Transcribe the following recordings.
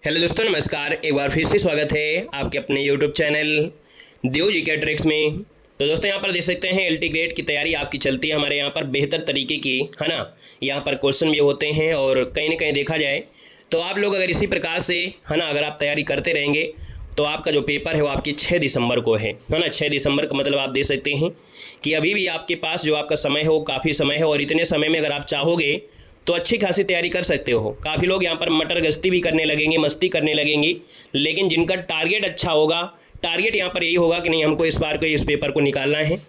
Hello दोस्तों, नमस्कार। एक बार फिर से स्वागत है आपके अपने यूट्यूब चैनल देव जी के ट्रिक्स में। तो दोस्तों यहाँ पर देख सकते हैं एलटी ग्रेड की तैयारी आपकी चलती है हमारे यहाँ पर बेहतर तरीके की, है ना। यहाँ पर क्वेश्चन भी होते हैं और कहीं ना कहीं देखा जाए तो आप लोग अगर इसी प्रकार से, है ना, अगर आप तैयारी करते रहेंगे तो आपका जो पेपर है वो आपकी 6 दिसंबर को है ना। 6 दिसंबर का मतलब आप देख सकते हैं कि अभी भी आपके पास जो आपका समय है वो काफ़ी समय है, और इतने समय में अगर आप चाहोगे तो अच्छी खासी तैयारी कर सकते हो। काफ़ी लोग यहाँ पर मटर गश्ती भी करने लगेंगे, मस्ती करने लगेंगी, लेकिन जिनका टारगेट अच्छा होगा, टारगेट यहाँ पर यही होगा कि नहीं, हमको इस बार को इस पेपर को निकालना है।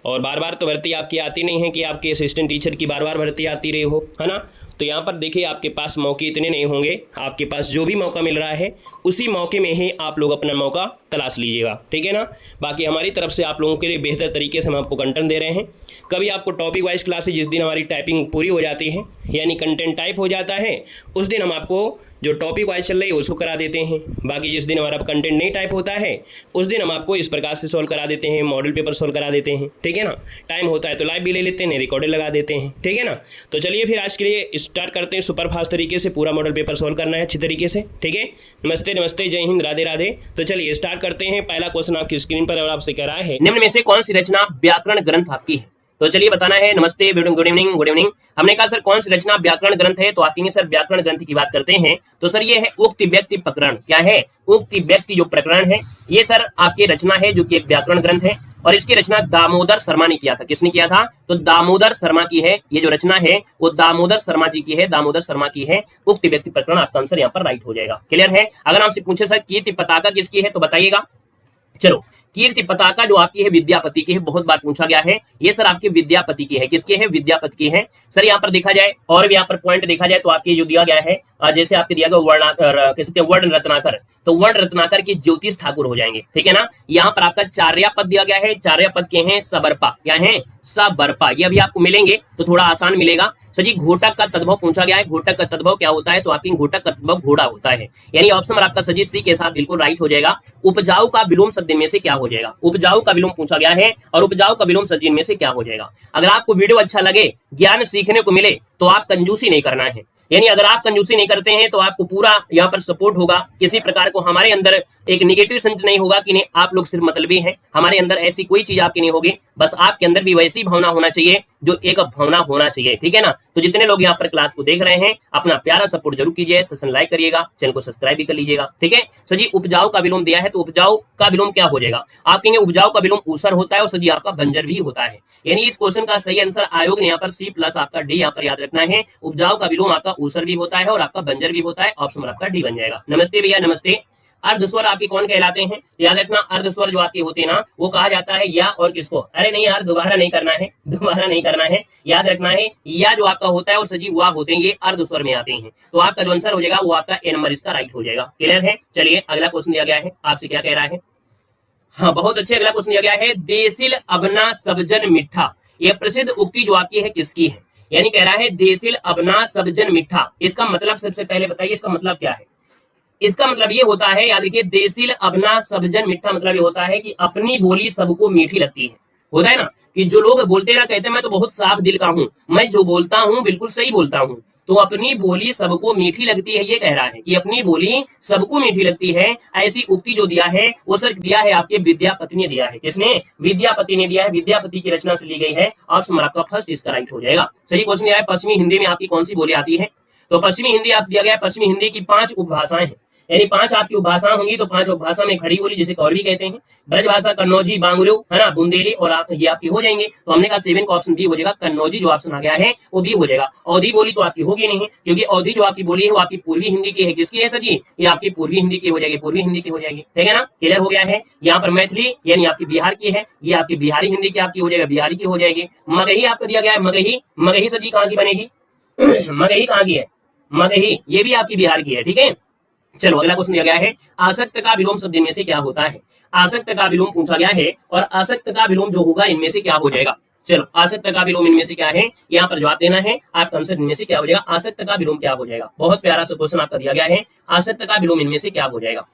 और बार बार तो भर्ती आपकी आती नहीं है कि आपके असिस्टेंट टीचर की बार बार भर्ती आती रही हो, है ना। तो यहाँ पर देखिए आपके पास मौके इतने नहीं होंगे, आपके पास जो भी मौका मिल रहा है उसी मौके में ही आप लोग अपना मौका तलाश लीजिएगा, ठीक है ना। बाकी हमारी तरफ से आप लोगों के लिए बेहतर तरीके से हम आपको कंटेंट दे रहे हैं। कभी आपको टॉपिक वाइज क्लासेज, जिस दिन हमारी टाइपिंग पूरी हो जाती है यानी कंटेंट टाइप हो जाता है, उस दिन हम आपको जो टॉपिक वाइज चल रही है उसको करा देते हैं। बाकी जिस दिन हमारा कंटेंट नहीं टाइप होता है उस दिन हम आपको इस प्रकार से सॉल्व करा देते हैं, मॉडल पेपर सॉल्व करा देते हैं, ठीक है ना। टाइम होता है तो लाइव भी ले लेते हैं, रिकॉर्डेड लगा देते हैं, ठीक है ना। तो चलिए फिर आज के लिए स्टार्ट करते हैं। सुपर फास्ट तरीके से पूरा मॉडल पेपर सॉल्व करना है अच्छी तरीके से, ठीक है। नमस्ते नमस्ते, जय हिंद, राधे राधे। तो चलिए स्टार्ट करते हैं। पहला क्वेश्चन आपकी स्क्रीन पर और आपसे कह रहा है, निम्न में से कौन सी रचना व्याकरण ग्रंथ आपकी है। तो चलिए बताना है। नमस्ते, गुड इवनिंग, गुड इवनिंग। हमने कहा सर कौन सी रचना व्याकरण ग्रंथ है, तो आप कहेंगे सर व्याकरण ग्रंथ की बात करते हैं तो सर ये है उक्ति व्यक्ति प्रकरण। क्या है? उक्ति व्यक्ति जो प्रकरण है ये सर आपकी रचना है जो कि एक व्याकरण ग्रंथ है, और इसकी रचना दामोदर शर्मा ने किया था। किसने किया था? तो दामोदर शर्मा की है। ये जो रचना है वो दामोदर शर्मा जी की है, दामोदर शर्मा की है। उक्ति व्यक्ति प्रकरण आपका आंसर यहाँ पर राइट हो जाएगा। क्लियर है? अगर आपसे पूछे सर कीर्ति पताका किसकी है तो बताइएगा। चलो, कीर्ति पताका जो आपकी है विद्यापति की है, बहुत बार पूछा गया है। ये सर आपके विद्यापति की है। किसकी है? विद्यापति की है। सर यहाँ पर देखा जाए और भी यहाँ पर पॉइंट देखा जाए तो आपके जो दिया गया है, जैसे आपके दिया गया वर्ण रत्नाकर, तो वर्ण रत्नाकर के ज्योतिष ठाकुर हो जाएंगे, ठीक है ना। यहाँ पर आपका चार्यापद दिया गया है, चार्यापद के हैं सबरपा। क्या है? सबरपा। ये भी आपको मिलेंगे तो थोड़ा आसान मिलेगा। सर जी घोटक का तद्भव पूछा गया है। घोटक का तद्भव क्या होता है? तो आपकी घोटक का तद्भव घोड़ा होता है, यानी ऑप्शन आपका सजी सी के साथ बिल्कुल राइट हो जाएगा। उपजाऊ का विलोम शब्द में से क्या हो जाएगा? उपजाऊ का विलोम पूछा गया है, और उपजाऊ का विलोम शब्द में से क्या हो जाएगा? अगर आपको वीडियो अच्छा लगे, ज्ञान सीखने को मिले, तो आप कंजूसी नहीं करना है। यानी अगर आप कंजूसी नहीं करते हैं तो आपको पूरा यहाँ पर सपोर्ट होगा। किसी प्रकार को हमारे अंदर एक निगेटिव सेंस नहीं होगा कि नहीं आप लोग सिर्फ मतलबी हैं। हमारे अंदर ऐसी कोई चीज आपकी नहीं होगी, बस आपके अंदर भी वैसी भावना होना चाहिए जो एक भावना होना चाहिए, ठीक है ना। तो जितने लोग यहाँ पर क्लास को देख रहे हैं अपना प्यारा सपोर्ट जरूर कीजिए, सेशन लाइक करिएगा, चैनल को सब्सक्राइब भी कर लीजिएगा, ठीक है। सर जी उपजाऊ का विलोम दिया है तो उपजाऊ का विलोम क्या हो जाएगा? आप कहेंगे उपजाऊ का विलोम ऊसर होता है, और सर जी आपका बंजर भी होता है। यानी इस क्वेश्चन का सही आंसर आयोग ने यहाँ पर सी प्लस आपका डी यहाँ पर याद रखना है। उपजाऊ का विलोम आपका ऊसर भी होता है और आपका बंजर भी होता है। ऑप्शन आपका डी बन जाएगा। नमस्ते भैया, नमस्ते। अर्धस्वर आपकी कौन कहलाते हैं? याद रखना अर्धस्वर जो आपके होते हैं ना वो कहा जाता है या और किसको? अरे नहीं यार, दोबारा नहीं करना है, दोबारा नहीं करना है। याद रखना है या जो आपका होता है वो सजीव वाह होते हैं, ये अर्धस्वर में आते हैं। तो आपका जो आंसर हो जाएगा वो आपका ए नंबर इसका राइट हो जाएगा। क्लियर है? चलिए अगला क्वेश्चन दिया गया है, आपसे क्या कह रहा है? हाँ बहुत अच्छे, अगला क्वेश्चन दिया गया है, देसिल अबना सबजन मिठा। यह प्रसिद्ध उक्ति जो आपकी है किसकी है? यानी कह रहा है देसिल अबना सबजन मिठा। इसका मतलब सबसे पहले बताइए इसका मतलब क्या है? इसका मतलब ये होता है, याद रखिए, देसिल अबना सबजन मिठा मतलब ये होता है कि अपनी बोली सबको मीठी लगती है। होता है ना कि जो लोग बोलते ना कहते हैं मैं तो बहुत साफ दिल का हूं, मैं जो बोलता हूं बिल्कुल सही बोलता हूं, तो अपनी बोली सबको मीठी लगती है। ये कह रहा है कि अपनी बोली सबको मीठी लगती है। ऐसी उक्ति जो दिया है वो सर दिया है आपके विद्यापति ने दिया है। किसने? विद्यापति ने दिया है। विद्यापति की रचना से ली गई है। ऑप्शन आपका फर्स्ट इसका राइट हो जाएगा। सही क्वेश्चन दिया है, पश्चिमी हिंदी में आपकी कौन सी बोली आती है? तो पश्चिमी हिंदी आपसे दिया गया है, पश्चिमी हिंदी की 5 उपभाषाएं हैं, यानी 5 आपकी उपभाषा होंगी। तो 5 उपभाषा में खड़ी बोली जिसे कौरवी कहते हैं, ब्रजभाषा, कन्नौजी, बांगुरू, है ना, बुंदेली, और आप ये आपकी हो जाएंगे। तो हमने कहा 7 का ऑप्शन बी हो जाएगा, कन्नौजी जो ऑप्शन आ गया है वो बी हो जाएगा। अवधी बोली तो आपकी होगी नहीं, क्योंकि अवधी जो आपकी बोली है वो आपकी पूर्वी हिंदी की है। किसकी है सर जी? ये आपकी पूर्वी हिंदी की हो जाएगी, पूर्वी हिंदी की हो जाएगी, ठीक है ना। क्लियर हो गया है? यहाँ पर मैथिली यानी आपकी बिहार की है, ये आपकी बिहारी हिंदी की आपकी हो जाएगा, बिहारी की हो जाएगी। मगही आपको दिया गया है, मगही, मगही सर जी कहाँ की बनेगी? मगही कहाँ की है? मगही ये भी आपकी बिहार की है, ठीक है। चलो अगला क्वेश्चन दिया गया है, आसक्त का विलोम शब्द इनमें से क्या होता है? आसक्त का विलोम पूछा गया है, और आसक्त का विलोम जो होगा इनमें से क्या हो जाएगा? चलो आसक्त का विलोम इनमें से क्या है, यहाँ पर जवाब देना है। आपका आंसर इनमें से क्या हो जाएगा? आसक्त का विलोम क्या हो जाएगा? बहुत प्यारा सा क्वेश्चन आपका दिया गया है, आसक्त का विलोम इनमें से क्या हो जाएगा?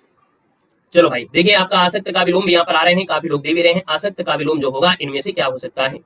चलो भाई देखिए आपका आसक्त का विलोम भी यहाँ पर आ रहे हैं, काफी लोग दे भी रहे हैं। आसक्त का विलोम जो होगा इनमें से क्या हो सकता है?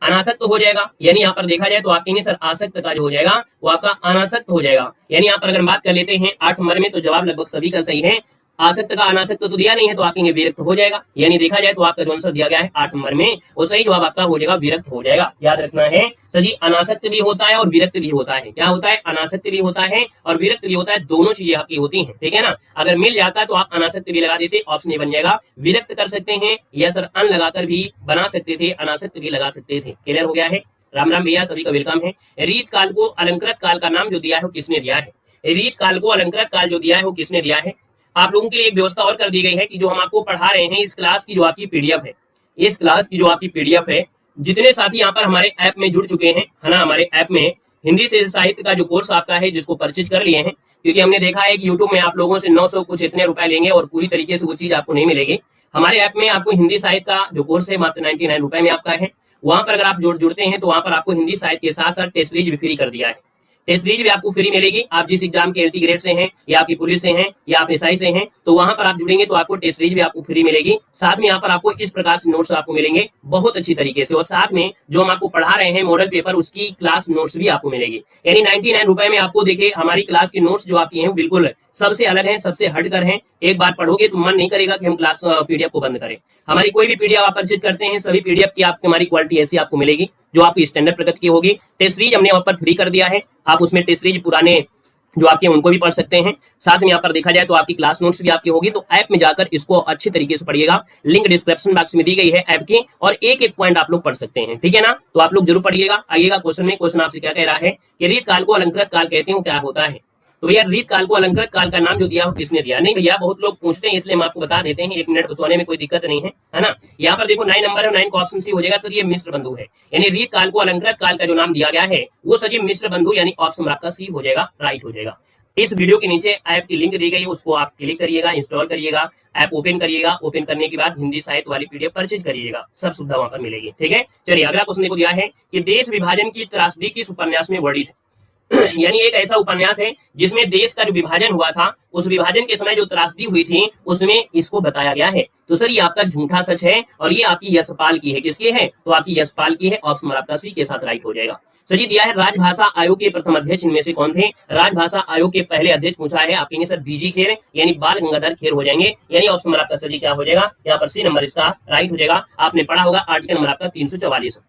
अनासक्त हो जाएगा, यानी यहाँ पर देखा जाए तो आप कहेंगे सर आसक्त का जो हो जाएगा वो आपका अनासक्त हो जाएगा। यानी यहाँ पर अगर बात कर लेते हैं 8 नंबर में, तो जवाब लगभग सभी का सही है। आसक्त का अनासक्त तो दिया नहीं है, तो आप कहेंगे विरक्त हो जाएगा। यानी देखा जाए तो आपका जो आंसर दिया गया है 8 नंबर में, वो सही जवाब आपका हो जाएगा विरक्त हो जाएगा। याद रखना है सर जी, अनासक्त भी होता है और विरक्त भी होता है। क्या होता है? अनासक्त भी होता है और विरक्त भी होता है, दोनों चीजें आपकी होती हैं, ठीक है ना। अगर मिल जाता है तो आप अनासक्त भी लगा देते, ऑप्शन ए बन जाएगा। विरक्त कर सकते हैं या सर अन लगाकर भी बना सकते थे, अनासक्त भी लगा सकते थे। क्लियर हो गया है? राम राम भैया, सभी का वेलकम है। रीत काल को अलंकृत काल का नाम जो दिया है वो किसने दिया है? रीत काल को अलंकृत काल जो दिया है वो किसने दिया है? आप लोगों के लिए एक व्यवस्था और कर दी गई है कि जो हम आपको पढ़ा रहे हैं इस क्लास की जो आपकी पीडीएफ है, इस क्लास की जो आपकी पीडीएफ है, जितने साथी यहाँ पर हमारे ऐप में जुड़ चुके हैं, है ना, हमारे ऐप में हिंदी से साहित्य का जो कोर्स आपका है जिसको परचेज कर लिए हैं, क्योंकि हमने देखा है कि यूट्यूब में आप लोगों से 900 कुछ इतने रुपए लेंगे और पूरी तरीके से वो चीज आपको नहीं मिलेगी। हमारे ऐप में आपको हिंदी साहित्य का जो कोर्स है मात्र 99 रुपए में आपका है। वहां पर अगर आप जुड़ते हैं तो वहां पर आपको हिंदी साहित्य के साथ साथ टेस्ट सीरीज भी फ्री कर दिया है। टेस्ट सीरीज भी आपको फ्री मिलेगी। आप जिस एग्जाम के एलटी ग्रेड से हैं या आपकी पुलिस से हैं या आप एसआई से हैं, तो वहां पर आप जुड़ेंगे तो आपको टेस्ट सीरीज भी आपको फ्री मिलेगी। साथ में यहाँ पर आपको इस प्रकार से नोट्स आपको मिलेंगे बहुत अच्छी तरीके से, और साथ में जो हम आपको पढ़ा रहे हैं मॉडल पेपर उसकी क्लास नोट्स भी आपको मिलेगी। यानी 99 रुपए में आपको देखिए हमारी क्लास के नोट्स जो आपकी हैं बिल्कुल सबसे अलग है, सबसे हटकर हैं। एक बार पढ़ोगे तो मन नहीं करेगा कि हम क्लास पीडीएफ को बंद करें। हमारी कोई भी पीडीएफ आप परचेज करते हैं, सभी पीडीएफ की आपकी हमारी क्वालिटी ऐसी आपको मिलेगी जो आपकी स्टैंडर्ड प्रकृति की होगी। टेस्ट सीरीज हमने वहां पर फ्री कर दिया है, आप उसमें टेस्ट सीरीज पुराने जो आपके उनको भी पढ़ सकते हैं। साथ में यहाँ पर देखा जाए तो आपकी क्लास नोट्स भी आपकी होगी, तो ऐप में जाकर इसको अच्छे तरीके से पढ़िएगा। लिंक डिस्क्रिप्शन बॉक्स में दी गई है ऐप की, और एक एक पॉइंट आप लोग पढ़ सकते हैं, ठीक है ना। तो आप लोग जरूर पढ़िएगा। आइएगा क्वेश्चन में, क्वेश्चन आपसे क्या कह रहा है कि रीत काल को अलंकृत काल कहते हैं, क्या होता है? तो भैया रीत काल को अलंकृत काल का नाम जो दिया हो किसने दिया? नहीं भैया, बहुत लोग पूछते हैं इसलिए हम आपको बता देते हैं, 1 मिनट बताने में कोई दिक्कत नहीं है ना। यहाँ पर देखो 9 नंबर है, 9 का ऑप्शन सी हो जाएगा सर, ये मिश्र बंधु है। यानी रीत काल को अलंकृत काल का जो नाम दिया गया है वो सर ये मिश्र बंधु, यानी ऑप्शन आपका सी हो जाएगा, राइट हो जाएगा। इस वीडियो के नीचे ऐप की लिंक दी गई है, उसको आप क्लिक करिएगा, इंस्टॉल करिएगा, ऐप ओपन करिएगा। ओपन करने के बाद हिंदी साहित्य वाली पीडीएफ परचेज करिएगा, सब सुविधा वहां पर मिलेगी, ठीक है। चलिए अगला क्वेश्चन को दिया है कि देश विभाजन की त्रासदी किस उपन्यास में वर्णित है? यानी एक ऐसा उपन्यास है जिसमें देश का जो विभाजन हुआ था, उस विभाजन के समय जो त्रासदी हुई थी उसमें इसको बताया गया है। तो सर ये आपका झूठा सच है, और ये आपकी यशपाल की है। किसकी है? तो आपकी यशपाल की है, ऑप्शन आपका सी के साथ राइट हो जाएगा। सर जी दिया है राजभाषा आयोग के प्रथम अध्यक्ष इनमें से कौन थे? राजभाषा आयोग के पहले अध्यक्ष पूछा है, आप कहेंगे सर बीजी खेर, यानी बाल गंगाधर खेर हो जाएंगे। यानी ऑप्शन आपका सर जी क्या हो जाएगा? यहाँ पर सी नंबर इसका राइट हो जाएगा। आपने पढ़ा होगा आर्टिकल नंबर आपका 344।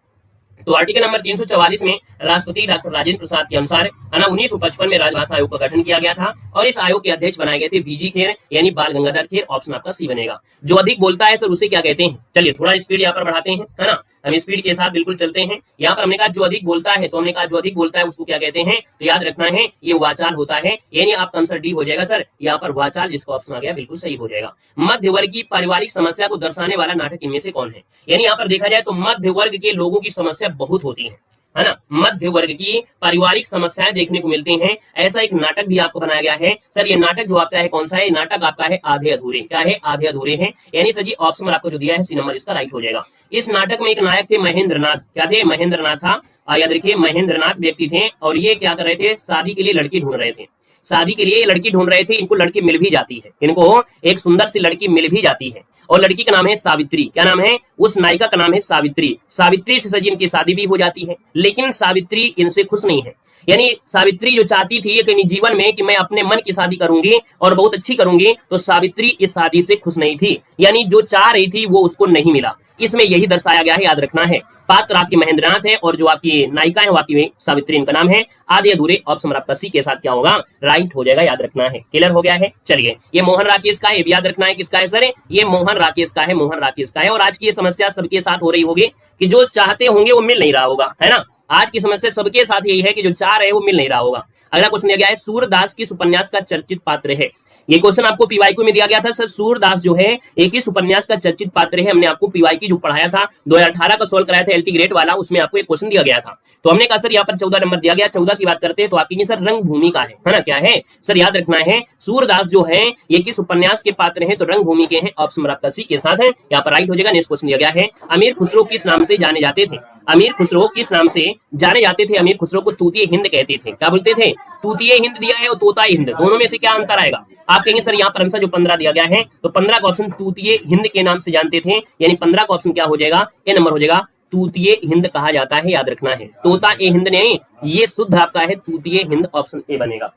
तो आर्टिकल नंबर 344 में राष्ट्रपति डॉक्टर राजेंद्र प्रसाद के अनुसार 1955 में राजभाषा आयोग का गठन किया गया था, और इस आयोग के अध्यक्ष बनाए गए थे बीजी खेर, यानी बाल गंगाधर खेर। ऑप्शन आपका सी बनेगा। जो अधिक बोलता है सर उसे क्या कहते हैं? चलिए थोड़ा स्पीड यहाँ पर बढ़ाते हैं, है ना, हम स्पीड के साथ बिल्कुल चलते हैं। यहाँ पर हमने कहा जो अधिक बोलता है, तो हमने कहा जो अधिक बोलता है उसको क्या कहते हैं? तो याद रखना है ये वाचाल होता है, यानी आपका आंसर डी हो जाएगा सर। यहाँ पर वाचाल जिसका ऑप्शन आ गया बिल्कुल सही हो जाएगा। मध्य वर्ग की पारिवारिक समस्या को दर्शाने वाला नाटक इनमें से कौन है? यानी यहाँ पर देखा जाए तो मध्य वर्ग के लोगों की समस्या बहुत होती है ना। मध्य वर्ग की पारिवारिक समस्याएं देखने को मिलती हैं, ऐसा एक नाटक भी आपको बनाया गया है। सर ये नाटक जो आपका है कौन सा है? नाटक आपका है आधे अधूरे। क्या है? आधे अधूरे हैं। यानी सर जी ऑप्शन आपको जो दिया है सी नंबर इसका राइट हो जाएगा। इस नाटक में एक नायक थे महेंद्र नाथ। क्या थे? महेंद्र नाथ था। याद रखिए महेंद्र नाथ व्यक्ति थे, और ये क्या कर रहे थे? शादी के लिए लड़की ढूंढ रहे थे। शादी के लिए लड़की ढूंढ रहे थे, इनको लड़की मिल भी जाती है, इनको एक सुंदर सी लड़की मिल भी जाती है, और लड़की का नाम है सावित्री। क्या नाम है? उस नायिका का नाम है सावित्री। सावित्री से सजी इनकी शादी भी हो जाती है, लेकिन सावित्री इनसे खुश नहीं है। यानी सावित्री जो चाहती थी कि जीवन में कि मैं अपने मन की शादी करूंगी और बहुत अच्छी करूंगी, तो सावित्री इस शादी से खुश नहीं थी। यानी जो चाह रही थी वो उसको नहीं मिला। इसमें यही दर्शाया गया है, याद रखना है। पात्र आपकी महेंद्र नाथ है, और जो आपकी नायिका है वो आपकी सावित्री इनका नाम है। आधे अधूरे ऑप्शन आपका सी के साथ क्या होगा? राइट हो जाएगा, याद रखना है। क्लियर हो गया है? चलिए ये मोहन राकेश का है, याद रखना है किसका है सर? ये मोहन राकेश का है, मोहन राकेश का है। और आज की ये समस्या सबके साथ हो रही होगी कि जो चाहते होंगे वो मिल नहीं रहा होगा, है ना। आज की समस्या सबके साथ यही है कि जो चाह रहे हैं वो मिल नहीं रहा होगा। अगला क्वेश्चन दिया गया है सूरदास किस उपन्यास का चर्चित पात्र है? ये क्वेश्चन आपको पीवाईक्यू में दिया गया था सर। सूरदास जो है एक इस उपन्यास का चर्चित पात्र है। हमने आपको पीवाईक्यू जो पढ़ाया था 2018 का सोल्व कराया था एलटी ग्रेड वाला, उसमें आपको एक क्वेश्चन दिया गया था। तो हमने कहा सर यहाँ पर 14 नंबर दिया गया, 14 की बात करते हैं तो आपकी सर रंगभूमि का है ना। क्या है सर? याद रखना है सूरदास जो है ये किस उपन्यास के पात्र हैं? तो रंगभूमि के हैं। ऑप्शन आपका सी के साथ है, यहाँ पर राइट हो जाएगा। नेक्स्ट क्वेश्चन दिया गया है अमीर खुसरो किस नाम से जाने जाते थे? अमीर खुसरो किस नाम से जाने जाते थे? अमीर खुसरो को तूतीय हिंद कहते थे। क्या बोलते थे? तूतीय हिंद दिया है और तोता हिंद, दोनों में से क्या अंतर आएगा? आप कहेंगे सर यहाँ पर आंसर जो 15 दिया गया है, तो 15 का ऑप्शन तूतीय हिंद के नाम से जानते थे, यानी 15 का ऑप्शन क्या हो जाएगा? ए नंबर हो जाएगा, तूतीय हिंद कहा जाता है, याद रखना है, तोता ए हिंद नहीं, ये शुद्ध आपका है तूतीय हिंद, ऑप्शन ए बनेगा।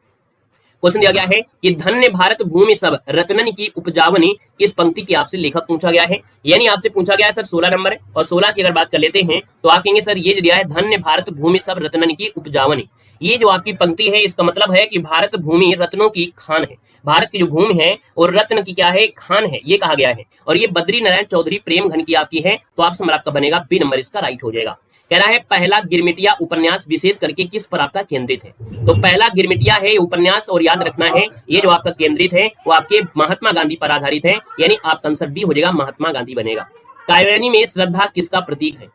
क्वेश्चन दिया गया है कि धन्य भारत भूमि सब रत्नन की उपजावनी, इस पंक्ति की आपसे लेखक पूछा गया है, यानी आपसे पूछा गया है सर 16 नंबर है, और 16 की अगर बात कर लेते हैं तो आप कहेंगे सर ये जो दिया है धन्य भारत भूमि सब रत्नन की उपजावनी, ये जो आपकी पंक्ति है इसका मतलब है कि भारत भूमि रत्नों की खान है, भारत की जो भूमि है और रत्न की क्या है, खान है, ये कहा गया है, और ये बद्री नारायण चौधरी प्रेम घन की आपकी है, तो ऑप्शन नंबर आपका बनेगा बी नंबर इसका राइट हो जाएगा। कह रहा है पहला गिरमिटिया उपन्यास विशेष करके किस पर आपका केंद्रित है, तो पहला गिरमिटिया है उपन्यास, और याद रखना है ये जो आपका केंद्रित है वो आपके महात्मा गांधी पर आधारित है, यानी आपका आंसर बी हो जाएगा, महात्मा गांधी बनेगा। कात्यायनी में श्रद्धा किसका प्रतीक है,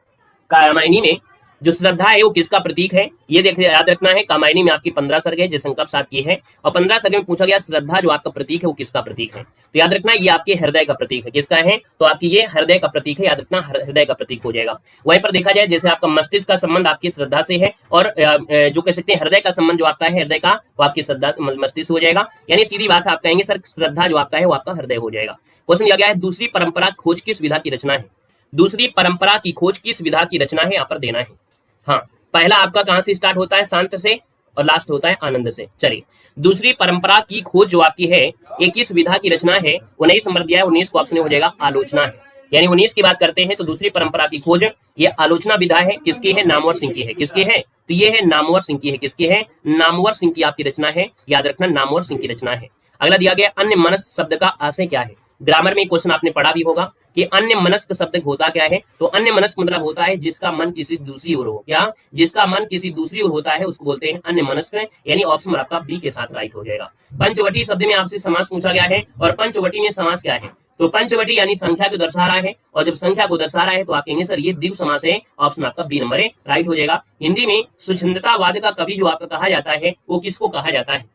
कात्यायनी में जो श्रद्धा है वो किसका प्रतीक है, ये देखिए याद रखना है, कात्यायनी में आपकी 15 सर्ग है, जैसे संकल्प 7 की है, और 15 सर्ग में पूछा गया श्रद्धा जो आपका प्रतीक है वो किसका प्रतीक है, तो याद रखना ये आपके हृदय का प्रतीक है, किसका है, तो आपकी ये हृदय का प्रतीक है, याद रखना हृदय का प्रतीक हो जाएगा। वहीं पर देखा जाए जैसे आपका मस्तिष्क का संबंध आपकी श्रद्धा से है, और जो कह सकते हैं हृदय का संबंध जो आपका है हृदय का वो आपकी श्रद्धा मस्तिष्क हो जाएगा, यानी सीधी बात आप कहेंगे सर श्रद्धा जो आपका है वो आपका हृदय हो जाएगा। क्वेश्चन दिया गया है दूसरी परंपरा खोज किस विधा की रचना है, दूसरी परंपरा की खोज किस विधा की रचना है, यहाँ पर देना है। हाँ, पहला आपका कहां से स्टार्ट होता है, शांत से, और लास्ट होता है आनंद से। चलिए दूसरी परंपरा की खोज जो आपकी है ये किस विधा की रचना है, 19 नंबर दिया है, 19 को ऑप्शन हो जाएगा आलोचना है, यानी 19 की बात करते हैं तो दूसरी परंपरा की खोज ये आलोचना विधा है, किसकी है, नामवर सिंह की है, किसकी है, तो ये है नामवर सिंह की है, किसकी है, नामवर सिंह की आपकी रचना है, याद रखना नामवर सिंह की रचना है। अगला दिया गया अन्य मनस शब्द का आशय क्या है, ग्रामर में क्वेश्चन आपने पढ़ा भी होगा कि अन्य मनस्क शब्द होता क्या है, तो अन्य मनस्क मतलब होता है जिसका मन किसी दूसरी ओर हो, क्या जिसका मन किसी दूसरी ओर होता है उसको बोलते हैं अन्य मनस्क, यानी ऑप्शन आपका बी के साथ राइट हो जाएगा। पंचवटी शब्द में आपसे समास पूछा गया है, और पंचवटी में समास क्या है, तो पंचवटी यानी संख्या को दर्शा रहा है, और जब संख्या को दर्शा रहा है तो आप कहेंगे सर ये द्विगु समास है, ऑप्शन आपका बी नंबर है राइट हो जाएगा। हिंदी में स्वच्छंदतावाद का कवि जो आपका कहा जाता है वो किसको कहा जाता है,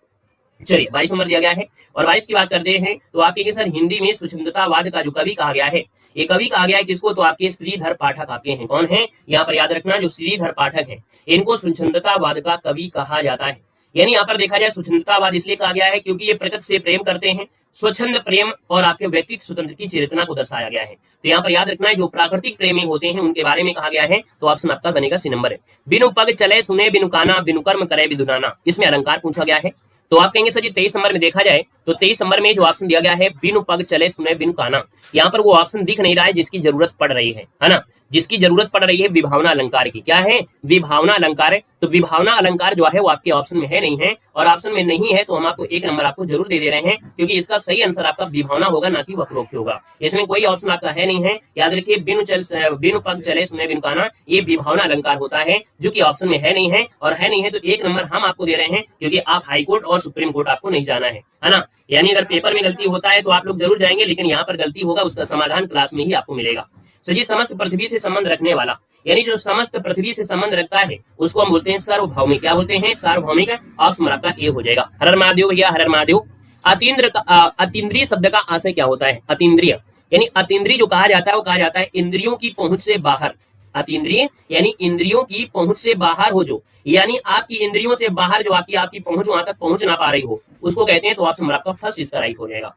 चलिए 22 नंबर दिया गया है, और 22 की बात करते हैं तो आप कहेंगे सर हिंदी में स्वच्छंदतावाद का जो कवि कहा गया है, ये कवि कहा गया है किसको, तो आपके श्रीधर पाठक आपके हैं, कौन है, यहाँ पर याद रखना जो श्रीधर पाठक है इनको स्वच्छंदतावाद का कवि कहा जाता है। यानी यहाँ पर देखा जाए स्वच्छंदतावाद इसलिए कहा गया है क्योंकि ये प्रकृति से प्रेम करते हैं, स्वच्छंद प्रेम और आपके व्यक्तित्व स्वतंत्र की चेतना को दर्शाया गया है, तो यहाँ पर याद रखना है जो प्राकृतिक प्रेमी होते हैं उनके बारे में कहा गया है, तो ऑप्शन आपका बनेगा सी नंबर है। बिनु पग चले सुने बिनु काना बिनु कर्म करे बिदुनाना, इसमें अलंकार पूछा गया है, तो आप कहेंगे सर जी 23 नंबर में देखा जाए तो 23 नंबर में जो ऑप्शन दिया गया है बिनु पग चले सुने बिनु काना, यहाँ पर वो ऑप्शन दिख नहीं रहा है जिसकी जरूरत पड़ रही है ना, जिसकी जरूरत पड़ रही है विभावना अलंकार की, क्या है, विभावना अलंकार है, तो विभावना अलंकार जो है वो आपके ऑप्शन में है नहीं है, और ऑप्शन में नहीं है तो हम आपको 1 नंबर आपको जरूर दे दे रहे हैं, क्योंकि इसका सही आंसर आपका विभावना होगा ना कि वक्रोक्ति होगा, इसमें कोई ऑप्शन आपका है नहीं है। याद रखिए बिनु पग चले सुने बिनु काना ये विभावना अलंकार होता है जो कि ऑप्शन में है नहीं है, और है नहीं है तो 1 नंबर हम आपको दे रहे हैं, क्योंकि आप हाईकोर्ट और सुप्रीम कोर्ट आपको नहीं जाना है ना, यानी अगर पेपर में गलती होता है तो आप लोग जरूर जाएंगे, लेकिन यहाँ पर गलती होगा उसका समाधान क्लास में ही आपको मिलेगा। जी समस्त पृथ्वी से संबंध रखने वाला, यानी जो समस्त पृथ्वी से संबंध रखता है उसको हम बोलते हैं सार्वभौमिक, क्या बोलते हैं, सार्वभौमिक, ऑप्शन आपका ए हो जाएगा। हर हर महादेव भैया, हर हर महादेव। अतीन्द्रिय शब्द का आशय क्या होता है, अतीन्द्रिय यानी अतीन्द्रिय जो कहा जाता है वो कहा जाता है इंद्रियों की पहुंच से बाहर, अतीन्द्रिय यानी इंद्रियों की पहुंच से बाहर हो, जो यानी आपकी इंद्रियों से बाहर जो आपकी पहुंच वहां तक पहुंच ना पा रही हो उसको कहते हैं, तो ऑप्शन आपका फर्स्ट इसका राइट हो जाएगा।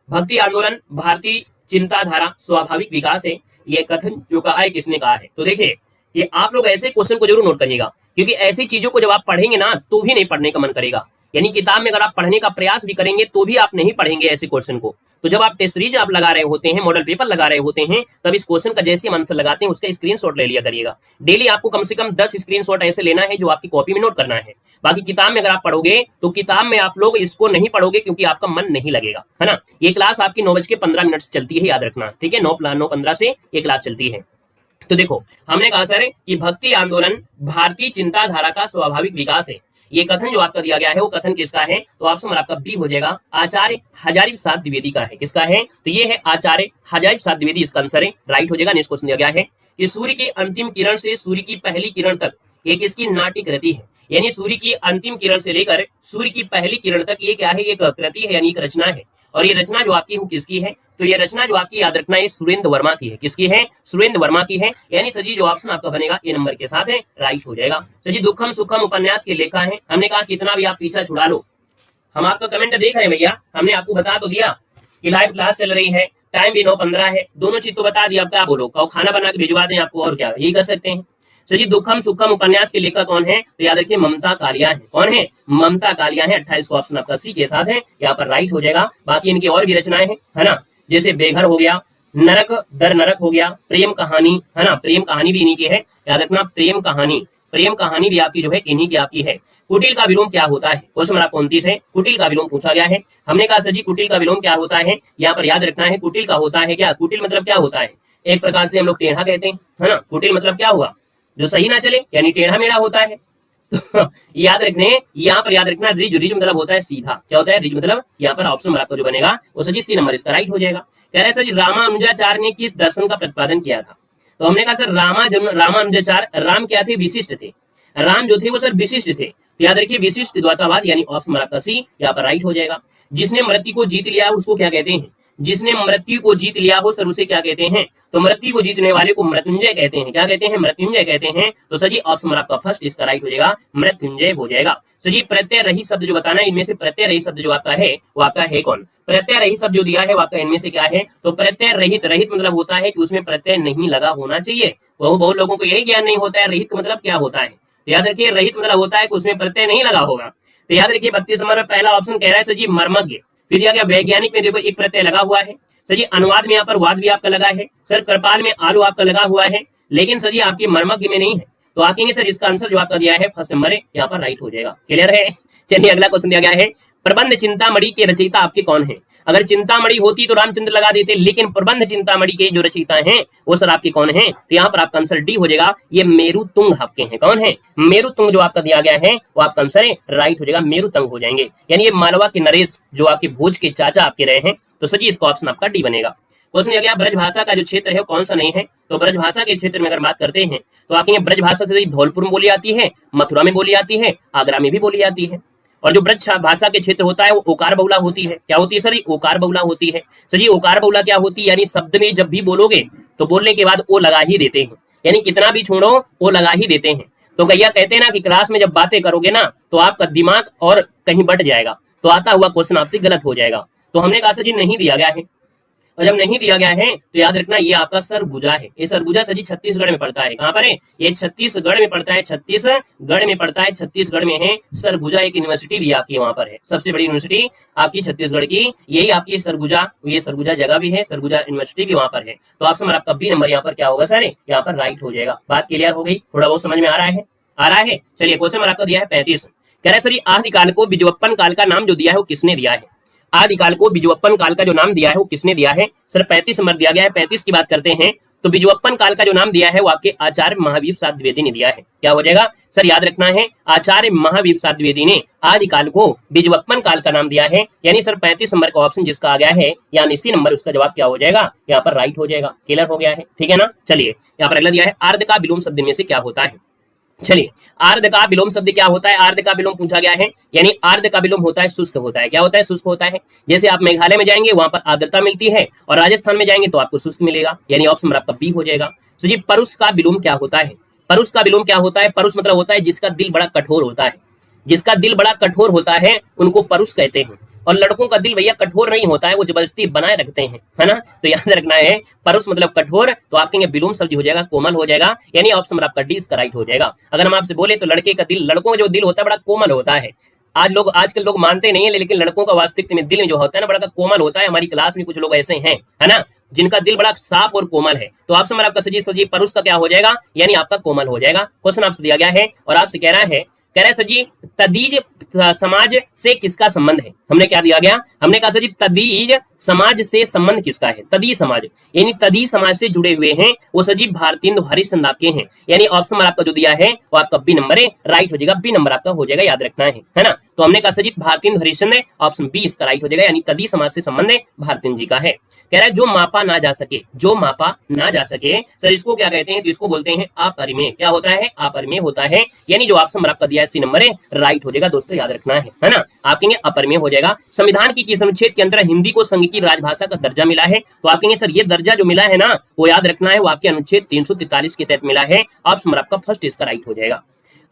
भक्ति आंदोलन भारतीय चिंताधारा स्वाभाविक विकास है, ये कथन जो कहा है किसने कहा है, तो देखिए ये आप लोग ऐसे क्वेश्चन को जरूर नोट करिएगा, क्योंकि ऐसी चीजों को जब आप पढ़ेंगे ना तो भी नहीं पढ़ने का मन करेगा, यानी किताब में अगर आप पढ़ने का प्रयास भी करेंगे तो भी आप नहीं पढ़ेंगे ऐसे क्वेश्चन को, तो जब आप टेस्ट सीरीज आप लगा रहे होते हैं, मॉडल पेपर लगा रहे होते हैं, तब इस क्वेश्चन का जैसे हम आंसर लगाते हैं उसका स्क्रीनशॉट ले लिया करिएगा। डेली आपको कम से कम 10 स्क्रीनशॉट ऐसे लेना है जो आपकी कॉपी में नोट करना है। बाकी किताब में अगर आप पढ़ोगे तो किताब में आप लोग इसको नहीं पढ़ोगे क्योंकि आपका मन नहीं लगेगा, है ना। ये क्लास आपकी 9:15 से चलती है, याद रखना, ठीक है, 9:15 से ये क्लास चलती है। तो देखो हमने कहा सर कि भक्ति आंदोलन भारतीय चिंताधारा का स्वाभाविक विकास है, ये कथन जो आपका दिया गया है वो कथन किसका है, तो ऑप्शन आपका बी हो जाएगा, आचार्य हजारी प्रसाद द्विवेदी का है। किसका है, तो ये है आचार्य हजारी प्रसाद द्विवेदी, इसका आंसर है राइट हो जाएगा। नेक्स्ट क्वेश्चन दिया गया है कि सूर्य की अंतिम किरण से सूर्य की पहली किरण तक ये किसकी नाट्य कृति है, यानी सूर्य की अंतिम किरण से लेकर सूर्य की पहली किरण तक ये क्या है, एक कृति है यानी एक रचना है, और ये रचना जो आपकी किसकी है, तो ये रचना जो आपकी याद रखना है सुरेंद्र वर्मा की है। किसकी है, सुरेंद्र वर्मा की है, यानी सजी जो ऑप्शन आपका बनेगा ए नंबर के साथ है राइट हो जाएगा। सजी दुखम सुखम उपन्यास के लेखा है, हमने कहा कितना भी आप पीछा छुड़ा लो, हम आपका कमेंट देख रहे हैं भैया, हमने आपको बता तो दिया कि लाइव क्लास चल रही है, टाइम भी 9:15 है, दोनों चीज तो बता दिया, अब क्या बोलो, खाना बना के भिजवा दें आपको, और क्या यही कर सकते हैं। सर जी दुखम सुखम उपन्यास के लेखक कौन है, तो याद रखिए ममता कालिया है। कौन है, ममता कालिया है। 28 को ऑप्शन आपका सी के साथ है, यहाँ पर राइट हो जाएगा। बाकी इनकी और भी रचनाएं हैं, है ना, जैसे बेघर हो गया, नरक दर नरक हो गया, प्रेम कहानी, है ना, प्रेम कहानी भी इन्हीं की है, याद रखना, प्रेम कहानी भी आपकी जो है इन्हीं की आपकी है। कुटिल का विलोम क्या होता है, क्वेश्चन नंबर 29 है, कुटिल का विलोम पूछा गया है। हमने कहा सर जी कुटिल का विलोम क्या होता है, यहाँ पर याद रखना है, कुटिल का होता है क्या, कुटिल मतलब क्या होता है, एक प्रकार से हम लोग टेढ़ा कहते हैं, है ना। कुटिल मतलब क्या हुआ, जो सही ना चले, यानी टेढ़ा मेढ़ा होता है। याद रखने, यहाँ पर याद रखना, रिज, रिज मतलब होता है सीधा, क्या होता है, रिज मतलब, यहाँ पर ऑप्शन आपका जो बनेगा वो सर जी सी नंबर इसका राइट हो जाएगा। कह रहे हैं सर जी रामानुजाचार्य ने किस दर्शन का प्रतिपादन किया था, तो हमने कहा सर रामानुजाचार्य, राम क्या थे, विशिष्ट थे, राम जो थे वो सर विशिष्ट थे, तो याद रखिए विशिष्ट द्वैतवाद, यानी ऑप्शन आपका सी यहाँ पर राइट हो जाएगा। जिसने मृत्यु को जीत लिया उसको क्या कहते हैं, जिसने मृत्यु को जीत लिया हो सर उसे क्या कहते हैं, तो मृत्यु को जीतने वाले को मृत्युंजय कहते हैं, क्या कहते हैं, मृत्युंजय कहते हैं। तो सर जी ऑप्शन आपका फर्स्ट इसका राइट हो जाएगा, मृत्युंजय हो जाएगा। सर जी प्रत्यय रहित शब्द जो बताना है, इनमें से प्रत्यय रहित शब्द जो आपका है वो आपका है कौन, प्रत्यय रहित शब्द जो दिया है वो आपका इनमें से क्या है, तो प्रत्यय रहित, रहित मतलब होता है कि उसमें प्रत्यय नहीं लगा होना चाहिए। वो बहुत लोगों को यही ज्ञान नहीं होता है, रहित मतलब क्या होता है, तो याद रखिए रहित मतलब होता है कि उसमें प्रत्यय नहीं लगा होगा। तो याद रखिए 32 नंबर में पहला ऑप्शन कह रहा है सर जी मर्मज्ञ, फिर दिया गया वैज्ञानिक में देखो एक प्रत्यय लगा हुआ है, सर जी अनुवाद में यहाँ पर वाद भी आपका लगा है, सर कृपाल में आलू आपका लगा हुआ है, लेकिन सर जी आपकी मर्मज्ञ में नहीं है, तो आकेंगे सर इसका आंसर जो आपका दिया है फर्स्ट नंबर है, यहाँ पर राइट हो जाएगा। क्लियर है। चलिए अगला क्वेश्चन दिया गया है, प्रबंध चिंतामणि के रचयिता आपके कौन है। अगर चिंतामणि होती तो रामचंद्र लगा देते, लेकिन प्रबंध चिंतामणि के जो रचयिता हैं वो सर आपके कौन हैं, तो यहाँ पर आपका आंसर डी हो जाएगा, ये मेरुतुंग आपके हैं। कौन है, मेरुतुंग जो आपका दिया गया है वो आपका आंसर है राइट हो जाएगा, मेरुतंग हो जाएंगे, यानी ये मालवा के नरेश जो आपके भोज के चाचा आपके रहे हैं, तो सर जी इसका ऑप्शन आपका डी बनेगा। क्वेश्चन दिया गया ब्रजभाषा का जो क्षेत्र है वो कौन सा नहीं है, तो ब्रजभाषा के क्षेत्र में अगर बात करते हैं तो आपके ब्रजभाषा से धौलपुर में बोली जाती है, मथुरा में बोली जाती है, आगरा में भी बोली जाती है। और जो ब्रज भाषा के क्षेत्र होता है वो ओकार बहुला होती है, क्या होती है सर, ओकार बहुला होती है। सर ये ओकार बहुला क्या होती है, यानी शब्द में जब भी बोलोगे तो बोलने के बाद ओ लगा ही देते हैं, यानी कितना भी छोड़ो वो लगा ही देते हैं। तो भैया कहते हैं ना कि क्लास में जब बातें करोगे ना तो आपका दिमाग और कहीं बट जाएगा, तो आता हुआ क्वेश्चन आपसे गलत हो जाएगा। तो हमने कहा सर जी नहीं दिया गया है, और जब नहीं दिया गया है तो याद रखना ये आपका सरगुजा है। ये सरगुजा सर जी छत्तीसगढ़ में पड़ता है। कहां पर है, ये छत्तीसगढ़ में पड़ता है, छत्तीसगढ़ में पड़ता है, छत्तीसगढ़ में है सरगुजा। एक यूनिवर्सिटी भी आपकी वहां पर है, सबसे बड़ी यूनिवर्सिटी आपकी छत्तीसगढ़ की यही आपकी सरगुजा, ये सरगुजा जगह भी है, सरगुजा यूनिवर्सिटी भी वहां पर है। तो ऑप्शन आपका बी नंबर यहाँ पर क्या होगा सर, यहाँ पर राइट हो जाएगा। बात क्लियर हो गई, थोड़ा बहुत समझ में आ रहा है। चलिए क्वेश्चन नंबर आपका दिया है 35, कह रहा है सर आदिकाल को बिजवप्पन काल का नाम जो दिया है वो किसने दिया है। आदिकाल को बिजवप्पन काल का जो नाम दिया है वो किसने दिया है, सर 35 नंबर दिया गया है। 35 की बात करते हैं तो बिजवप्पन काल का जो नाम दिया है वो आपके आचार्य महावीर प्रसाद द्विवेदी ने दिया है। क्या हो जाएगा सर, याद रखना है आचार्य महावीर प्रसाद द्विवेदी ने आदिकाल को बिजवप्पन काल का नाम दिया है, यानी सर 35 नंबर का ऑप्शन जिसका आ गया है यानी सी नंबर उसका जवाब क्या हो जाएगा, यहाँ पर राइट हो जाएगा। क्लियर हो गया है, ठीक है ना। चलिए यहाँ पर अगला दिया है आर्ध का विलोम शब्द में से क्या होता है। चलिए आर्ध का विलोम शब्द क्या होता है, आर्ध का विलोम पूछा गया है, यानी आर्ध का विलोम होता है शुष्क होता है। क्या होता है, शुष्क होता है। जैसे आप मेघालय में जाएंगे वहां पर आर्द्रता मिलती है, और राजस्थान में जाएंगे तो आपको शुष्क मिलेगा, यानी ऑप्शन आपका बी हो जाएगा। तो जी परुष का विलोम क्या होता है, परुष का विलोम क्या होता है, परुष मतलब होता है जिसका दिल बड़ा कठोर होता है, जिसका दिल बड़ा कठोर होता है उनको परुष कहते हैं। और लड़कों का दिल भैया कठोर नहीं होता है, वो जबरदस्ती बनाए रखते हैं, है ना। तो याद रखना है परुष मतलब कठोर, तो आपके विलोम शब्द हो जाएगा कोमल हो जाएगा, यानी ऑप्शन आपका डी इसका राइट हो जाएगा। अगर हम आपसे बोले तो लड़के का दिल, लड़कों का जो दिल होता है बड़ा कोमल होता है। आजकल लोग मानते नहीं है, लेकिन लड़कों का वास्तविक में दिल में जो होता है ना बड़ा कोमल होता है। हमारी क्लास में कुछ लोग ऐसे हैं, है ना, जिनका दिल बड़ा साफ और कोमल है। तो ऑप्शन आपका सजी परुष का क्या हो जाएगा, यानी आपका कोमल हो जाएगा। क्वेश्चन आपसे दिया गया है और आपसे कह रहा है सर जी तदीज समाज से किसका संबंध है। हमने क्या दिया गया, हमने कहा सर जी तदीज समाज से संबंध किसका है, तदी समाज, यानी तदी समाज से जुड़े हुए हैं वो सर जी भारतेंदु हरिश्चंद्र आपके हैं, यानी ऑप्शन आपका जो दिया है वो आपका बी नंबर है, राइट हो जाएगा, बी नंबर आपका हो जाएगा, याद रखना है ना। तो हमने कहा सर जी भारतेंदु हरिश्चंद्र, ऑप्शन बी इसका राइट हो जाएगा, यानी तदी समाज से संबंध भारतेंदु जी का है। कह रहा है जो मापा ना जा सके, जो मापा ना जा सके सर इसको क्या कहते हैं, तो इसको बोलते हैं अपरिमेय। क्या होता है, अपरिमेय होता है, यानी जो ऑप्शन आपका दिया है सी नंबर है, राइट हो जाएगा दोस्तों, याद रखना है ना। आपके अपरिमेय हो जाएगा। संविधान की किस अनुच्छेद के अंदर हिंदी को संघ की राजभाषा का दर्जा मिला है, तो आपके सर ये दर्जा जो मिला है ना वो याद रखना है, वो आपके अनुच्छेद 343 के तहत मिला है। ऑप्शन आपका फर्स्ट इसका राइट हो जाएगा।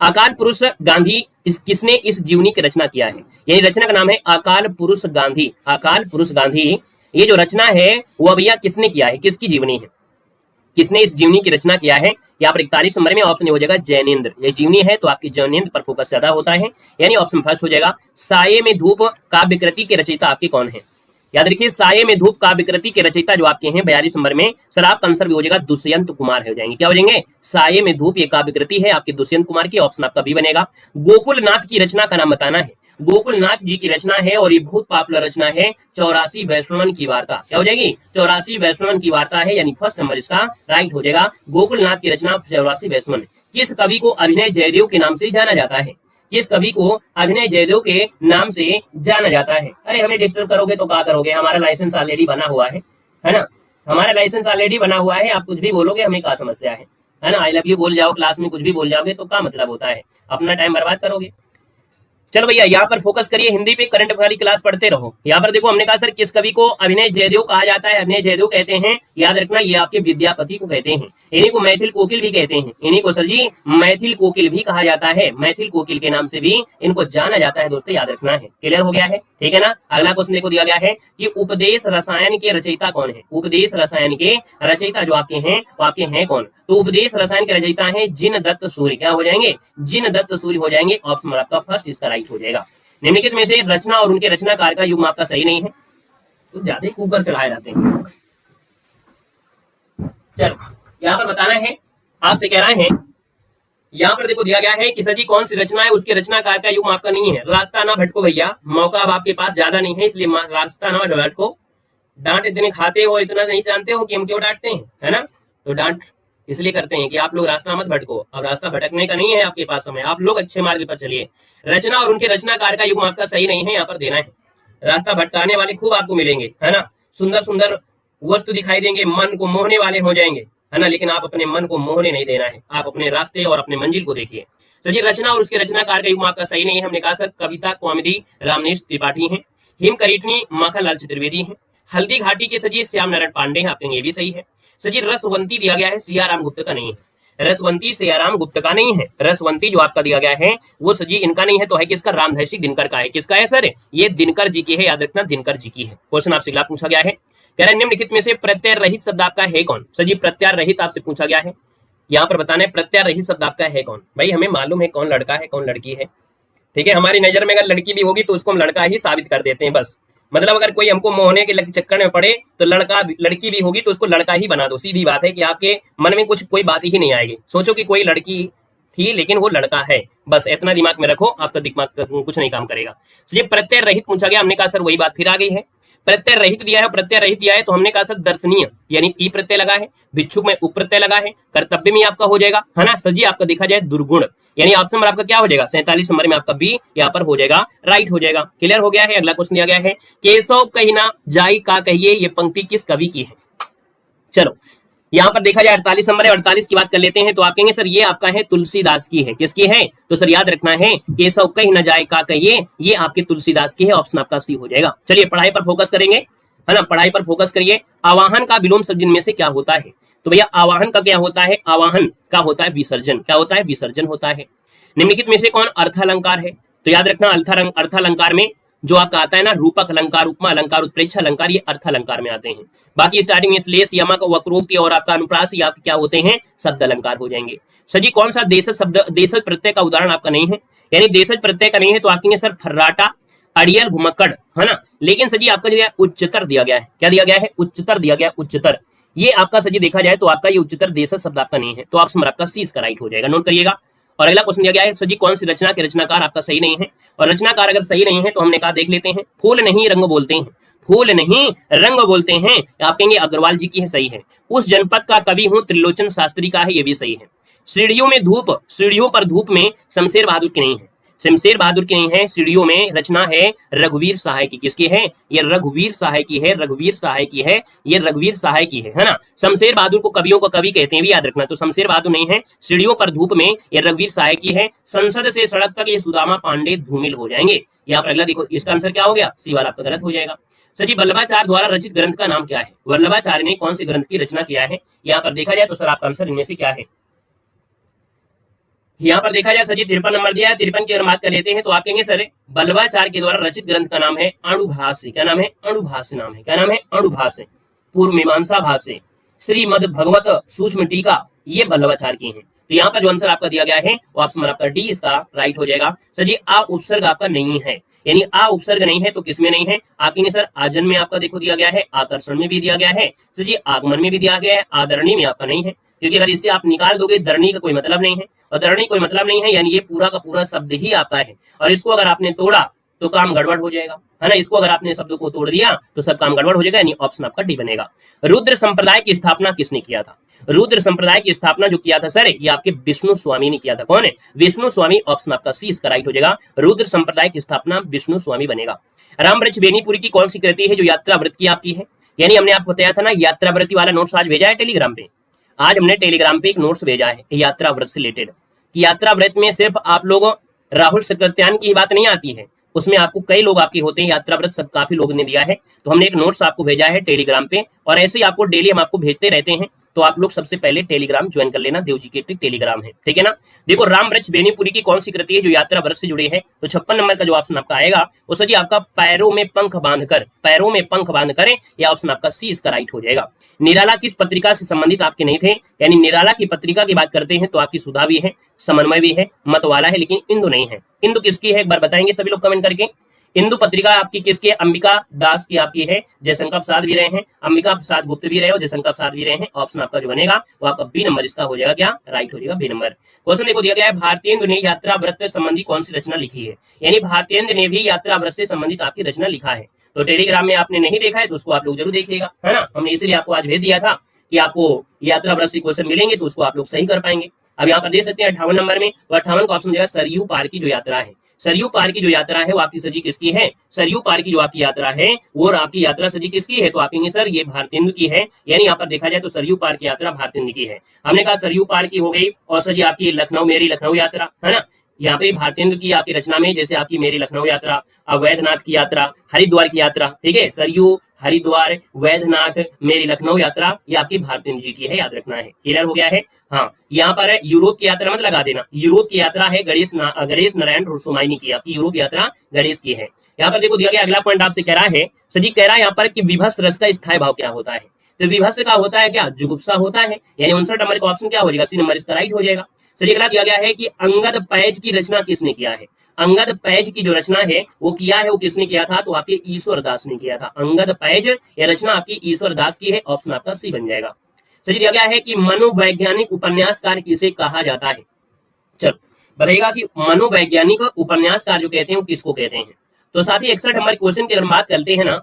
अकाल पुरुष गांधी किसने इस जीवनी की रचना किया है, यही रचना का नाम है अकाल पुरुष गांधी। अकाल पुरुष गांधी ये जो रचना है वो भैया किसने किया है, किसकी जीवनी है, किसने इस जीवनी की रचना किया है। यहाँ पर 41 नंबर में ऑप्शन हो जाएगा जैनेन्द्र। ये जीवनी है तो आपकी जैनेन्द्र पर फोकस ज्यादा होता है, यानी ऑप्शन फर्स्ट हो जाएगा। साये में धूप काव्य कृति के रचयिता आपके कौन है, याद रखिए साये में धूप काव्य कृति के रचयिता जो आपके हैं 42 नंबर में, सर आपका आंसर भी हो जाएगा दुष्यंत कुमार हो जाएंगे। क्या हो जाएंगे, साये में धूप ये काव्य कृति है आपके दुष्यंत कुमार की, ऑप्शन आपका भी बनेगा। गोकुलनाथ की रचना का नाम बताना है, गोकुलनाथ जी की रचना है और ये बहुत पॉपुलर रचना है 84 वैष्णवन की वार्ता। क्या हो जाएगी, 84 वैष्णवन की वार्ता है, यानी फर्स्ट नंबर इसका राइट हो जाएगा। गोकुलनाथ की रचना 84 वैष्णवन। किस कवि को अभिनय जयदेव के नाम से जाना जाता है, किस कवि को अभिनय जयदेव के नाम से जाना जाता है। अरे हमें डिस्टर्ब करोगे तो क्या करोगे, हमारा लाइसेंस ऑलरेडी बना हुआ है ना, हमारा लाइसेंस ऑलरेडी बना हुआ है, आप कुछ भी बोलोगे हमें क्या समस्या है ना। आई लव यू बोल जाओ क्लास में, कुछ भी बोल जाओगे तो क्या मतलब होता है, अपना टाइम बर्बाद करोगे। चलो भैया यहाँ पर फोकस करिए, हिंदी पे करंट वाली क्लास पढ़ते रहो। यहाँ पर देखो हमने कहा सर किस कवि को अभिनय जयदेव कहा जाता है, अभिनय जयदेव कहते हैं, याद रखना ये आपके विद्यापति को कहते हैं, इन्हीं को मैथिल कोकिल भी कहते हैं, इन्हीं को सर जी मैथिल कोकिल भी कहा जाता है, मैथिल कोकिल के नाम से भी इनको जाना जाता है दोस्तों, याद रखना है। क्लियर हो गया है, ठीक है ना। अगला क्वेश्चन देखो दिया गया है कि उपदेश रसायन के रचयिता कौन है, उपदेश रसायन के रचयिता जो आपके हैं वो आपके हैं कौन, तो उपदेश रसायन के रचयिता है जिन दत्त सूर्य। क्या हो जाएंगे, जिन दत्त सूर्य हो जाएंगे, ऑप्शन आपका फर्स्ट इसका राइट हो जाएगा। निम्नलिखित में से रचना और उनके रचनाकार का युग्म आपका सही नहीं है, तो ज्यादा कुकर चलाए जाते हैं। चलो यहाँ पर बताना है, आपसे कह रहे हैं, यहाँ पर देखो दिया गया है कि सर जी कौन सी रचना है उसके रचनाकार का युग्म आपका नहीं है। रास्ता ना भटको भैया, मौका अब आपके पास ज्यादा नहीं है, इसलिए रास्ता ना भटको। डांट इतने खाते हो, इतना नहीं जानते हो कि हम क्यों डांटते हैं, है ना, तो डांट इसलिए करते हैं कि आप लोग रास्ता मत भटको। अब रास्ता भटकने का नहीं है आपके पास समय, आप लोग अच्छे मार्ग पर चलिए। रचना और उनके रचनाकार का युग्म आपका सही नहीं है, यहाँ पर देना है। रास्ता भटकाने वाले खूब आपको मिलेंगे, है ना, सुंदर सुंदर वस्तु दिखाई देंगे, मन को मोहने वाले हो जाएंगे, है ना, लेकिन आप अपने मन को मोहने नहीं देना है, आप अपने रास्ते और अपने मंजिल को देखिए। सर जी रचना और उसके रचनाकार का युग्म आपका सही नहीं है, हमने कहा सर कविता कॉमेडी रामनेश त्रिपाठी है, हिम करीटनी माखनलाल चतुर्वेदी है, हल्दी घाटी के सजी श्याम नारायण पांडे हैं, आपके ये भी सही है। सजी रसवंती दिया गया है सियाराम गुप्त का नहीं है, रसवंती सियाराम गुप्त का नहीं है, रसवंती जो आपका दिया गया है वो सजी इनका नहीं है, तो है किसका, रामधर्षी दिनकर का है। किसका है सर, ये दिनकर जी की है, याद रखना दिनकर जी की है। क्वेश्चन आपसे अगला पूछा गया है, कह रहे निम्नलिखित में से प्रत्यय रहित शब्द आपका है कौन। सजी प्रत्यय रहित आपसे पूछा गया है, यहाँ पर बताना है प्रत्यय रहित शब्द आपका है कौन। भाई हमें मालूम है कौन लड़का है कौन लड़की है, ठीक है, हमारी नजर में अगर लड़की भी होगी तो उसको हम लड़का ही साबित कर देते हैं बस। मतलब अगर कोई हमको मोहने के चक्कर में पड़े तो लड़की भी होगी तो उसको लड़का ही बना दो, सीधी बात है कि आपके मन में कुछ कोई बात ही नहीं आएगी। सोचो कि कोई लड़की थी लेकिन वो लड़का है, बस इतना दिमाग में रखो, आपका दिमाग कुछ नहीं काम करेगा। ये प्रत्यय रहित पूछा गया, हमने कहा सर वही बात फिर आ गई है, प्रत्यय रहित दिया है, प्रत्यय रहित दिया है तो हमने कहा सर दर्शनीय यानी ई प्रत्यय लगा है, भिक्षुक में उप प्रत्यय लगा है, कर्तव्य में आपका हो जाएगा, है ना। सर जी आपका देखा जाए दुर्गुण, यानी ऑप्शन नंबर आपका क्या हो जाएगा 47 नंबर में आपका बी यहाँ पर हो जाएगा, राइट हो जाएगा। क्लियर हो गया है। अगला क्वेश्चन दिया गया है केशव कहिना जाई का कहिए, ये पंक्ति किस कवि की है। चलो यहाँ पर देखा जाए 48 नंबर है, 48 की बात कर लेते हैं तो आप कहेंगे सर ये आपका है तुलसीदास की है, किसकी है, तो सर याद रखना है केशव कही न जाए का कहिए, ये आपके तुलसीदास की है, ऑप्शन आपका सी हो जाएगा। चलिए पढ़ाई पर फोकस करेंगे, है ना, पढ़ाई पर फोकस करिए। आवाहन का विलोम शब्द जिनमें से क्या होता है, तो भैया आवाहन का क्या होता है, आवाहन का होता है विसर्जन, क्या होता है, विसर्जन होता है। निम्नलिखित में से कौन अर्थालंकार है, तो याद रखना अर्थालंकार में जो आपका आता है ना रूपक अलंकार, उपमा अलंकार, उत्प्रेक्ष अलंकार, ये अर्थालंकार में आते हैं। बाकी स्टार्टिंग में श्लेष यमक वक्रोक्ति और आपका अनुप्रास ये आपके क्या होते हैं, शब्द अलंकार हो जाएंगे। सर जी कौन सा देशज शब्द देशज प्रत्यय का उदाहरण आपका नहीं है, यानी देशज प्रत्यय का नहीं है तो आप कहेंगे सर फर्राटा अड़ियल घुमक्कड़, है ना। लेकिन सर जी आपका जो उच्चतर दिया गया है, क्या दिया गया है, उच्चतर दिया गया, उच्चतर, ये आपका सर जी देखा जाए तो आपका ये उच्चतर देशज शब्द आपका नहीं है, तो ऑप्शन आपका सी इसका राइट हो जाएगा, नोट करिएगा। और अगला क्वेश्चन दिया गया है सर जी कौन सी रचना के रचनाकार आपका सही नहीं है, और रचनाकार अगर सही नहीं है तो हमने कहा देख लेते हैं, फूल नहीं रंग बोलते हैं, फूल नहीं रंग बोलते हैं, आप कहेंगे अग्रवाल जी की है, सही है। उस जनपद का कवि हूं त्रिलोचन शास्त्री का है, ये भी सही है। सीढ़ियों में धूप, सीढ़ियों पर धूप में शमशेर बहादुर की नहीं है, शमशेर बहादुर की नहीं है। सीढ़ियों में रचना है रघुवीर सहाय की, किसकी है, ये रघुवीर सहाय की है, रघुवीर सहाय की है, ये रघुवीर सहाय की है ना। शमशेर बहादुर को कवियों को कवि कहते हैं भी याद रखना, तो शमशेर बहादुर नहीं है। सीढ़ियों पर धूप में ये रघुवीर सहाय की है। संसद से सड़क तक ये सुदामा पांडे धूमिल हो जाएंगे। यहाँ पर अगला देखो, इसका आंसर क्या हो गया, सी वाला आपका गलत हो जाएगा। सर जी वल्लभाचार्य द्वारा रचित ग्रंथ का नाम क्या है, वल्लभाचार्य ने कौन सी ग्रंथ की रचना किया है। यहाँ पर देखा जाए तो सर आपका आंसर इनमें से क्या है, यहाँ पर देखा जाए सर जी 53 नंबर दिया है। 53 की अगर बात कर लेते हैं तो आप कहेंगे सर बल्लवाचार्य के द्वारा रचित ग्रंथ का नाम है अणुभाष्य। क्या नाम है? अणुभाष्य नाम है। क्या नाम है? अणुभाष्य। पूर्व मीमांसा भाष्य, श्रीमद् भगवत सूक्ष्म टीका, ये बल्लवाचार्य की है। तो यहाँ पर जो आंसर आपका दिया गया है वो ऑप्शन आपका डी इसका राइट हो जाएगा। सर जी आ उपसर्ग आपका नहीं है, यानी आ उपसर्ग नहीं है तो किसमें नहीं है? आपके सर आजन में आपका देखो दिया गया है, आकर्षण में भी दिया गया है, सर जी आगमन में भी दिया गया है, आदरणी में आपका नहीं है। क्योंकि अगर इससे आप निकाल दोगे दरणी का कोई मतलब नहीं है, और दरणी कोई मतलब नहीं है यानी ये पूरा का पूरा शब्द ही आपका है। और इसको अगर आपने तोड़ा तो काम गड़बड़ हो जाएगा, है ना। इसको अगर आपने शब्द को तोड़ दिया तो सब काम गड़बड़ हो जाएगा, यानी ऑप्शन आपका डी बनेगा। रुद्र संप्रदाय की स्थापना किसने किया था? रुद्र संप्रदाय की स्थापना जो किया था सर ये आपके विष्णु स्वामी ने किया था। कौन है? विष्णु स्वामी। ऑप्शन आपका सी इसका राइट हो जाएगा। रुद्र संप्रदाय की स्थापना विष्णु स्वामी बनेगा। राम वृक्ष बेनीपुरी की कौन सी कृति है जो यात्रा व्रत की आपकी है? यानी हमने आपको बताया था ना यात्रा व्रत वाला नोट्स आज भेजा है टेलीग्राम पे। आज हमने टेलीग्राम पे एक नोट्स भेजा है यात्रा व्रत से रिलेटेड। यात्रा व्रत में सिर्फ आप लोग राहुल सकृत्यान की बात नहीं आती है, उसमें आपको कई लोग आपके होते हैं। यात्रा व्रत सब काफी लोगों ने दिया है, तो हमने एक नोट्स आपको भेजा है टेलीग्राम पे, और ऐसे ही आपको डेली हम आपको भेजते रहते हैं। तो आप लोग सबसे पहले टेलीग्राम ज्वाइन कर लेना, देवजी के टेलीग्राम है, ठीक है ना। देखो राम वृक्ष बेनीपुरी की कौन सी कृति है जो यात्रा व्रत से जुड़ी है? तो 56 नंबर का जो ऑप्शन आपका आएगा वो सर जी आपका पैरों में पंख बांधकर, पैरों में पंख बांध कर, या ऑप्शन आपका सी इसका राइट हो जाएगा। निराला किस पत्रिका से संबंधित आपके नहीं थे? यानी निराला की पत्रिका की बात करते हैं तो आपकी सुधा भी है, समन्वय भी है, मतवाला है, लेकिन इंदु नहीं है। इंदु किसकी है एक बार बताएंगे सभी लोग कमेंट करके। इंदु पत्रिका आपकी किसकी है? अंबिका दास की आपकी है, जयशंकर प्रसाद भी रहे हैं, अंबिका प्रसाद गुप्त भी रहे और जयशंकर प्रसाद भी रहे हैं। ऑप्शन आपका जो बनेगा वो आपका बी नंबर इसका हो जाएगा। क्या राइट हो जाएगा? B number. क्वेश्चन देखो दिया गया है भारतेंदु ने यात्रा व्रत संबंधी कौन सी रचना लिखी है? यानी भारतेंदु ने भी यात्रा व्रत से संबंधित आपकी रचना लिखा है। तो टेलीग्राम में आपने नहीं देखा है तो उसको आप लोग जरूर देखिएगा, है ना। हमने इसलिए आपको आज भेज दिया था कि आपको यात्रा व्रत से क्वेश्चन मिलेंगे तो उसको आप लोग सही कर पाएंगे। अब यहाँ पर देख सकते हैं 58 नंबर में, तो 58 का ऑप्शन जो है सरयू पार की जो यात्रा है। सरयू पार की जो यात्रा है वो आपकी सर जी किसकी है? सरयू पार की जो आपकी यात्रा है वो आपकी यात्रा सर जी किसकी है? तो आप कहेंगे सर ये भारतेंदु की है। यानी यहाँ पर देखा जाए तो सरयू पार की यात्रा भारतेंदु की है। हमने कहा सरयू पार की हो गई, और सर जी आपकी लखनऊ मेरी लखनऊ यात्रा, है ना। यहाँ पे भारतेंदु की आपकी रचना में जैसे आपकी मेरी लखनऊ यात्रा, वैद्यनाथ की यात्रा, हरिद्वार की यात्रा, ठीक है। सरयू, हरिद्वार, वैद्यनाथ, मेरी लखनऊ यात्रा ये आपकी भारतेंदु जी की है, याद रखना है। क्लियर हो गया है? हाँ, यहाँ पर यूरोप की यात्रा मत लगा देना। यूरोप की यात्रा है गणेश नारायण रुसुमाइनी की, आपकी यूरोप यात्रा गणेश की है। यहाँ पर देखो दिया गया अगला पॉइंट आपसे कह रहा है, सर जी कह रहा है यहाँ पर कि विभत्स रस का स्थायी भाव क्या होता है? तो विभत्स का होता है क्या? जुगुप्सा होता है। यानी 59 नंबर का ऑप्शन क्या हो जाएगा? सी नंबर इसका राइट हो जाएगा। सर अगला दिया गया है कि अंगद पैज की रचना किसने किया है? अंगद पैज की जो रचना है वो किया है, वो किसने किया था? तो आपके ईश्वर दास ने किया था। अंगद पैज ये रचना आपकी ईश्वर दास की है। ऑप्शन आपका सी बन जाएगा। सर दिया गया है कि मनोवैज्ञानिक उपन्यासकार किसे कहा जाता है? चलो बताइएगा कि मनोवैज्ञानिक उपन्यासकार जो कहते हैं वो किसको कहते हैं? तो साथ ही 61 नंबर क्वेश्चन की अगर बात करते हैं ना,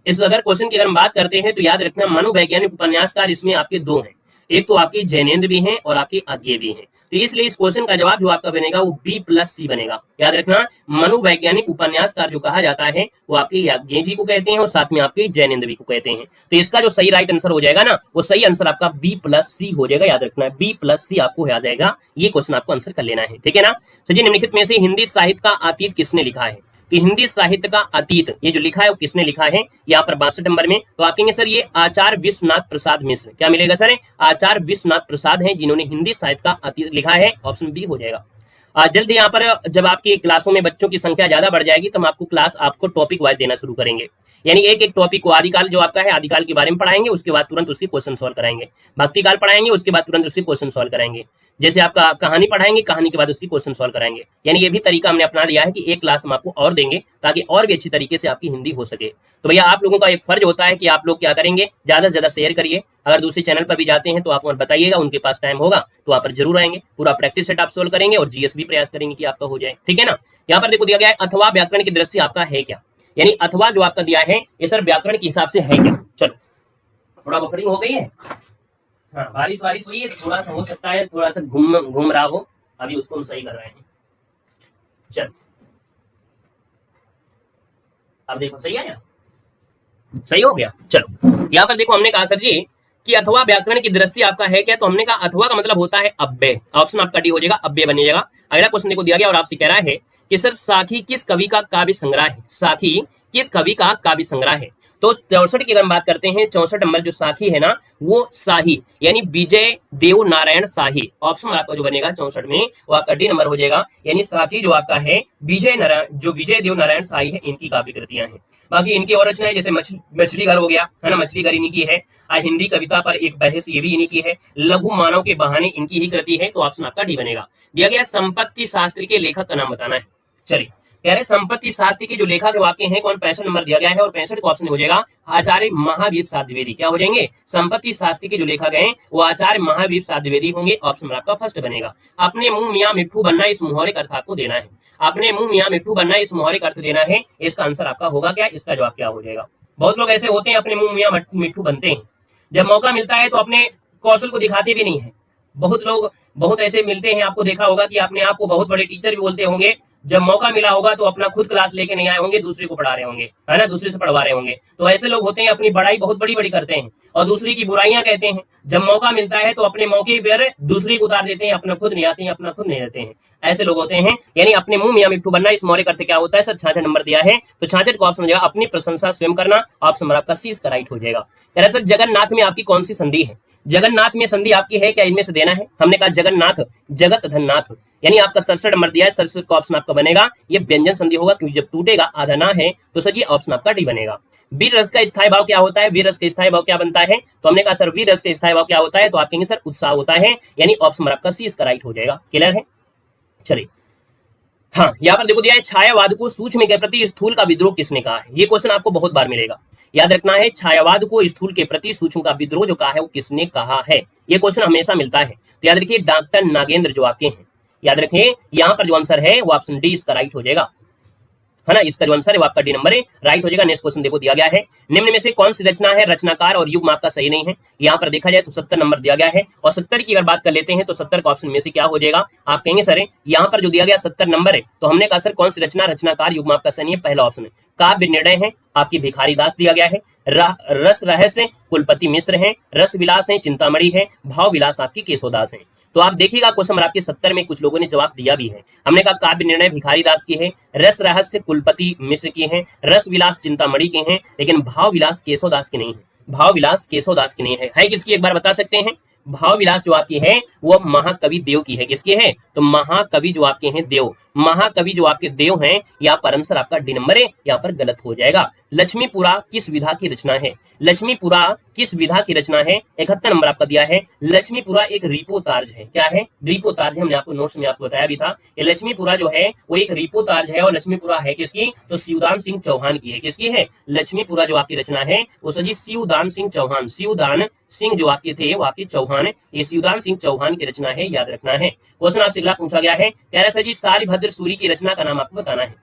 इस अगर क्वेश्चन की अगर बात करते हैं तो याद रखना मनोवैज्ञानिक उपन्यासकार इसमें आपके दो हैं, एक तो आपकी जैनेन्द्र भी हैं और आपके अज्ञे भी हैं। तो इसलिए इस क्वेश्चन का जवाब जो आपका बनेगा वो B+C बनेगा। याद रखना मनोवैज्ञानिक उपन्यासकार जो कहा जाता है वो आपके अज्ञे जी को कहते हैं और साथ में आपके जैनेन्द्र भी को कहते हैं। तो इसका जो सही राइट आंसर हो जाएगा ना वो सही आंसर आपका B+C हो जाएगा। याद रखना है B+C आपको याद आएगा, ये क्वेश्चन आपको आंसर कर लेना है, ठीक है ना। तो जी निम्नलिखित में से हिंदी साहित्य का अतीत किसने लिखा है? कि हिंदी साहित्य का अतीत ये जो लिखा है वो किसने लिखा है? यहाँ पर 62 नंबर में, तो आप कहेंगे सर ये आचार्य विश्वनाथ प्रसाद मिश्र। क्या मिलेगा सर? आचार्य विश्वनाथ प्रसाद हैं जिन्होंने हिंदी साहित्य का अतीत लिखा है। ऑप्शन बी हो जाएगा। जल्दी यहाँ पर जब आपकी क्लासों में बच्चों की संख्या ज्यादा बढ़ जाएगी तो हम आपको क्लास आपको टॉपिक वाइज देना शुरू करेंगे। यानी एक एक टॉपिक को आदिकाल जो आपका है आदिकाल के बारे में पढ़ाएंगे, उसके बाद तुरंत उसकी क्वेश्चन सॉल्व कराएंगे। भक्तिकाल पढ़ाएंगे, उसके बाद तुरंत उसकी क्वेश्चन सॉल्व कराएंगे। जैसे आपका कहानी पढ़ाएंगे, कहानी के बाद उसकी क्वेश्चन सॉल्व कराएंगे। यानी ये भी तरीका हमने अपना लिया है कि एक क्लास हम आपको और देंगे ताकि और भी अच्छी तरीके से आपकी हिंदी हो सके। तो भैया आप लोगों का एक फर्ज होता है कि आप लोग क्या करेंगे, ज्यादा से ज्यादा शेयर करिए। अगर दूसरे चैनल पर भी जाते हैं तो आप बताइएगा, उनके पास टाइम होगा तो वहाँ पर जरूर आएंगे, पूरा प्रैक्टिस सेट आप सोल्व करेंगे और जीएस भी प्रयास करेंगे कि आपका हो जाए, ठीक है ना। यहाँ पर देखो दिया गया है अथवा व्याकरण की दृष्टि आपका है क्या? यानी अथवा जो आपका दिया है ये सर व्याकरण के हिसाब से है क्या? चलो थोड़ा बफरिंग हो गई है, हाँ बारिश हुई है, थोड़ा सा हो सकता है थोड़ा सा घूम रहा हो, अभी उसको हम सही कर रहे हैं। चलो अब देखो सही है, सही हो गया। चलो यहाँ पर देखो हमने कहा सर जी कि अथवा व्याकरण की दृष्टि आपका है क्या? तो हमने कहा अथवा का मतलब होता है अव्यय। ऑप्शन आपका डी हो जाएगा, अव्यय बनेगा। अगला क्वेश्चन देखो दिया गया और आपसे कह रहा है कि सर साखी किस कवि का काव्य संग्रह है? साखी किस कवि का काव्य संग्रह है? तो 64 की अगर हम बात करते हैं, 64 नंबर जो साखी है ना वो शाही, यानी विजय देव नारायण शाही। ऑप्शन आपका जो बनेगा 64 में वो आपका डी नंबर हो जाएगा, यानी साखी जो आपका है विजय देव नारायण शाही है, इनकी काव्य कृतियां हैं। बाकी इनकी और रचनाएं जैसे मछली घर हो गया है ना, मछली घर इन्हीं की है। हिंदी कविता पर एक बहस ये भी इन्हीं की है। लघु मानव के बहाने इनकी ही कृति है, तो ऑप्शन आपका डी बनेगा। दिया गया संपत्ति शास्त्र के लेखक का नाम बताना है। चलिए कह रहे संपत्ति शास्त्र के जो लेखक वाक्य हैं कौन, 65 नंबर दिया गया है और 65 का ऑप्शन हो जाएगा आचार्य महावीर साध द्विवेदी। क्या हो जाएंगे, संपत्ति शास्त्र के जो लेखक हैं वो आचार्य महावीर साध द्विवेदी होंगे। ऑप्शन आपका फर्स्ट बनेगा। अपने मुंह मियां मिट्ठू बनना, इस मुहावरे का अर्थ आपको देना है। अपने मुंह मियां मिट्ठू बनना, इस मुहावरे का अर्थ देना है। इसका आंसर आपका होगा क्या, इसका जवाब क्या हो जाएगा। बहुत लोग ऐसे होते हैं अपने मुंह मियां मिट्ठू बनते हैं, जब मौका मिलता है तो अपने कौशल को दिखाते भी नहीं है। बहुत लोग बहुत ऐसे मिलते हैं, आपको देखा होगा कि अपने आप को बहुत बड़े टीचर भी बोलते होंगे, जब मौका मिला होगा तो अपना खुद क्लास लेके नहीं आए होंगे, दूसरे को पढ़ा रहे होंगे, है ना, दूसरे से पढ़वा रहे होंगे। तो ऐसे लोग होते हैं, अपनी बड़ाई बहुत बड़ी बड़ी करते हैं और दूसरे की बुराइयां कहते हैं। जब मौका मिलता है तो अपने मौके पर दूसरे को उतार देते हैं, अपना खुद नहीं आते हैं, अपना खुद नहीं रहते हैं। ऐसे लोग होते हैं, यानी अपने मुंह मियां मिट्ठू बनना, इस मौर्य करते क्या होता है सर, 66 नंबर दिया है तो 66 को ऑप्शन हो जाएगा अपनी प्रशंसा स्वयं करना। ऑप्शन आपका सी इसका राइट हो जाएगा। कह रहा सर जगन्नाथ में आपकी कौन सी संधि है, जगन्नाथ में संधि आपकी है क्या, इनमें से देना है। हमने कहा जगन्नाथ जगत धननाथ, यानी आपका 67 नंबर दिया है, 67 का ऑप्शन आपका बनेगा ये व्यंजन संधि होगा, क्योंकि जब टूटेगा आधा ना है तो सर ये ऑप्शन आपका डी बनेगा। वीर रस का स्थायी भाव क्या होता है, वीर रस का स्थायी भाव क्या बनता है, तो हमने कहा सर वीर रस का स्थायी भाव क्या होता है, तो आप कहेंगे सर उत्साह होता है, यानी ऑप्शन आपका सी इसका राइट हो जाएगा। क्लियर है। चलिए हाँ, यहाँ पर देखो दिया है छायावाद को सूक्ष्म के प्रति स्थूल का विद्रोह किसने कहा है। ये क्वेश्चन आपको बहुत बार मिलेगा, याद रखना है। छायावाद को स्थूल के प्रति सूक्ष्म का विद्रोह जो कहा है वो किसने कहा है, ये क्वेश्चन हमेशा मिलता है। तो याद रखिए डॉक्टर नागेंद्र जो आपके हैं, याद रखें यहाँ पर जो आंसर है वो ऑप्शन डी इसका राइट हो जाएगा, है ना। इसका जो आंसर है वो आपका डी नंबर है, राइट हो जाएगा। नेक्स्ट क्वेश्चन देखो दिया गया है निम्न में से कौन सी रचना है रचनाकार और युग्म आपका सही नहीं है। यहाँ पर देखा जाए तो 70 नंबर दिया गया है और 70 की अगर बात कर लेते हैं तो 70 का ऑप्शन में से क्या हो जाएगा, आप कहेंगे सर यहाँ पर जो दिया गया 70 नंबर है, तो हमने कहा सर कौन सी रचना रचनाकार युग्म आपका सही है, पहला ऑप्शन है। काव्य निर्णय है आपकी भिखारी दास दिया गया है, रस रहस्य कुलपति मिश्र है, रस विलास है चिंतामणि है, भाव विलास आपकी केशवदास है। तो आप देखिएगा क्वेश्चन आपके 70 में कुछ लोगों ने जवाब दिया भी है। हमने कहा काव्य निर्णय भिखारी दास की है, रस रहस्य कुलपति मिश्र की है, रस विलास चिंतामणि के हैं, लेकिन भाव विलास केशवदास की नहीं है। भाव विलास केशवदास की नहीं है किसकी, एक बार बता सकते हैं। भाव विलास जो आपकी है वो महाकवि देव की है, किसकी है, तो महाकवि जो आपके हैं देव, महाकवि जो आपके देव हैं। यहाँ पर आंसर आपका डी नंबर है, यहाँ पर गलत हो जाएगा। लक्ष्मीपुरा किस विधा की रचना है, लक्ष्मीपुरा किस विधा की रचना है, 71 नंबर आपका दिया है। लक्ष्मीपुरा एक रीपोतार्ज है, क्या है, रीपोतार्ज है। हमने आपको नोट्स में आपको बताया भी था कि लक्ष्मीपुरा जो है वो एक रीपोतार्ज है, और लक्ष्मीपुरा है किसकी, तो शिवदान सिंह चौहान की है। किसकी है, लक्ष्मीपुरा जो आपकी रचना है वो सजी शिवदान सिंह चौहान, शिवदान सिंह जो आपके थे वो आपके चौहान, ये शिवदान सिंह चौहान की रचना है, याद रखना है। क्वेश्चन आपसे अगला पूछा गया है, कह रहा है जी सालिभद्र सूरी की रचना का नाम आपको बताना है।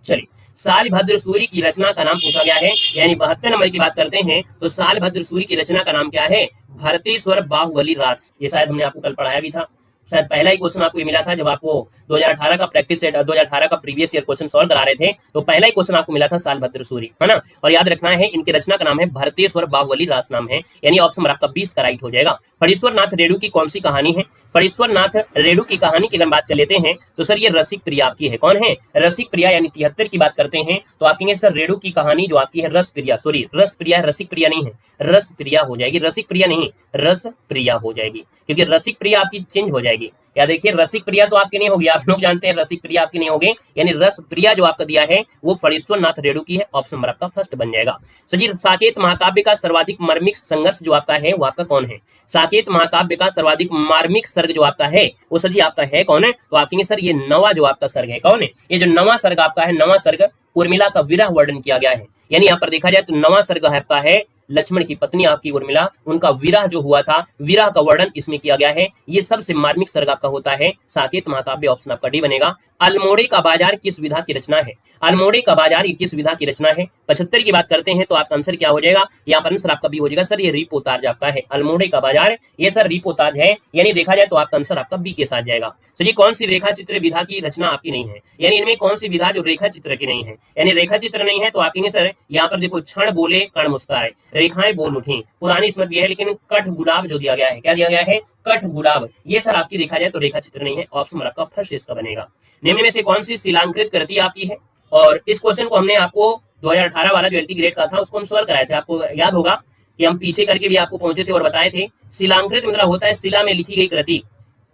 चलिए सालिभद्र सूरी की रचना का नाम पूछा गया है, यानी 72 नंबर की बात करते हैं तो सालिभद्र सूरी की रचना का नाम क्या है, भरतेश्वर बाहुबली रास। ये शायद हमने आपको कल पढ़ाया भी था, शायद पहला ही क्वेश्चन आपको ये मिला था जब आपको 2018 का प्रैक्टिस सेट 2018 का प्रीवियस ईयर क्वेश्चन सॉल्व करा रहे थे, तो पहला ही क्वेश्चन आपको मिला था सालभद्र सूरी, है ना। और याद रखना है इनके रचना का नाम है भरतेश्वर बाहुबली रास नाम है, यानी ऑप्शन आपका 20 का राइट हो जाएगा। फणीश्वर नाथ रेणु की कौन सी कहानी है, फणीश्वर नाथ रेणु की कहानी की अगर बात कर लेते हैं तो सर ये रसिक प्रिया आपकी है। कौन है, रसिक प्रिया, यानी 73 की बात करते हैं तो आप कहेंगे सर रेणु की कहानी जो आपकी है रस प्रिया, सॉरी रस प्रिया, रसिक प्रिया नहीं है, रस प्रिया हो जाएगी, रसिक प्रिया नहीं रस प्रिया हो जाएगी, क्योंकि रसिक प्रिया आपकी चेंज हो जाएगी। याद देखिए रसिक प्रिया तो आपकी नहीं होगी, आप लोग जानते हैं रसिक प्रिया आपकी नहीं होगी, यानी रस प्रिया जो आपका दिया है वो फणीश्वर नाथ रेणु की है, ऑप्शन नंबर आपका फर्स्ट बन जाएगा। सजी साकेत महाकाव्य का सर्वाधिक मार्मिक संघर्ष जो आपका है वो आपका कौन है, साकेत महाकाव्य का सर्वाधिक मार्मिक सर्ग जो आपका है वो सर जी आपका है कौन है, तो आप कहेंगे सर ये नवा जो आपका सर्ग है, कौन है, ये जो नवा सर्ग आपका है, नवा सर्ग उर्मिला का विरह वर्णन किया गया है। यानी यहाँ पर देखा जाए तो नवा सर्ग आपका है लक्ष्मण की पत्नी आपकी उर्मिला, उनका विरह जो हुआ था, विरह का वर्णन इसमें किया गया है। ये सबसे मार्मिक सर्ग आपका होता है साकेत महाकाव्य, ऑप्शन आपका डी बनेगा। अल्मोड़े का बाजार किस विधा की रचना है, अल्मोड़े का बाजार ये किस विधा की रचना है। 75 की बात करते हैं तो आपका आंसर क्या हो जाएगा, यहाँ पर आंसर आपका बी हो जाएगा सर ये रीपोतार्ज आपका है, अल्मोड़े का बाजार ये सर रीपोतार्ज है, यानी देखा जाए तो आपका आंसर आपका बी के साथ जाएगा। तो ये कौन सी रेखा चित्र विधा की रचना आपकी नहीं है, यानी इनमें कौन सी विधा जो रेखा चित्र की नहीं है, यानी रेखा चित्र नहीं है तो आप कहेंगे सर यहाँ पर देखो क्षण बोले कण मुस्काए, रेखाएं बोल उठी, पुरानी स्मृति है लेकिन कठ गुलाब जो दिया गया है, क्या दिया गया है, कठ गुलाब, ये सर आपकी देखा जाए तो रेखा चित्र नहीं है, ऑप्शन आपका फर्स्ट इसका बनेगा। निम्न में से कौन सी शिलांकृत कृति आपकी है, और इस क्वेश्चन को हमने आपको 2018 वाला जो एलटी ग्रेड का था उसको हम सॉल्व कराए थे। आपको याद होगा कि हम पीछे करके भी आपको पहुंचे थे और बताए थे। शिलांकृत मतलब होता है शिला में लिखी गई कृति,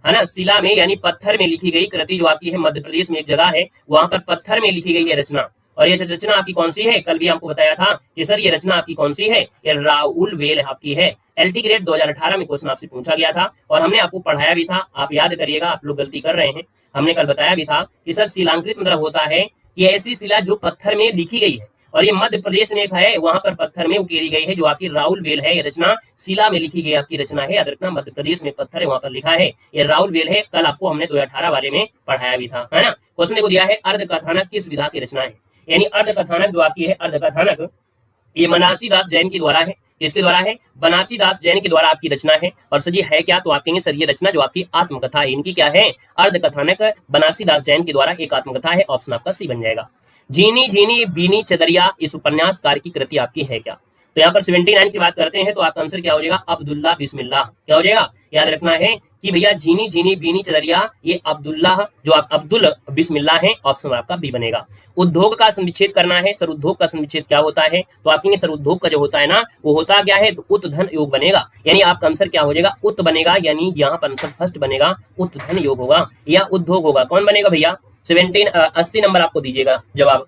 है ना, शिला में यानी पत्थर में लिखी गई कृति जो आपकी है, मध्य प्रदेश में एक जगह है वहां पर पत्थर में लिखी गई है रचना। और ये रचना आपकी कौन सी है, कल भी आपको बताया था कि सर ये रचना आपकी कौन सी है, ये राउल वेल आपकी है। एलटी ग्रेड 2018 में क्वेश्चन आपसे पूछा गया था और हमने आपको पढ़ाया भी था, आप याद करिएगा, आप लोग गलती कर रहे हैं। हमने कल बताया भी था कि सर शिलांकृत मतलब होता है कि ऐसी शिला जो पत्थर में लिखी गई है, और ये मध्य प्रदेश में एक है वहां पर पत्थर में उकेरी गई है जो आपकी राउल वेल है। ये रचना शिला में लिखी गई आपकी रचना है, याद रखना, मध्य प्रदेश में पत्थर है वहां पर लिखा है, ये राउल वेल है। कल आपको हमने 2018 वाले में पढ़ाया भी था, है ना। क्वेश्चन देखो दिया है अर्ध कथानक किस विधा की रचना है, यानी अर्ध कथानक जो आपकी है, अर्ध कथानक ये बनारसी दास जैन के द्वारा है। किसके द्वारा है, बनारसी दास जैन के द्वारा आपकी रचना है। और सर ये है क्या, तो आप कहेंगे सर ये रचना जो आपकी आत्मकथा है, इनकी क्या है, अर्ध कथानक बनारसी दास जैन के द्वारा एक आत्मकथा है। ऑप्शन आपका सी बन जाएगा। झीनी झीनी बीनी चदरिया इस उपन्यासकार की कृति आपकी है क्या, तो यहाँ पर 79 की बात करते हैं तो आपका आंसर क्या हो जाएगा, अब्दुल्ला बिस्मिल्लाह। क्या हो जाएगा, याद रखना है कि भैया झीनी झीनी बीनी चदरिया ये अब्दुल्ला जो आप अब्दुल बिस्मिल्लाह है, ऑप्शन आपका बी बनेगा। उद्योग का संविच्छेद करना है, सर उद्योग का संविच्छेद क्या होता है, तो आप कहेंगे सर उद्योग का जो होता है ना वो होता क्या है, तो उत धन योग बनेगा, यानी आपका आंसर क्या हो जाएगा, उत बनेगा, यानी यहाँ पर आंसर फर्स्ट बनेगा, उत धन योग होगा या उद्योग होगा। कौन बनेगा भैया, 80 नंबर आपको दीजिएगा जवाब।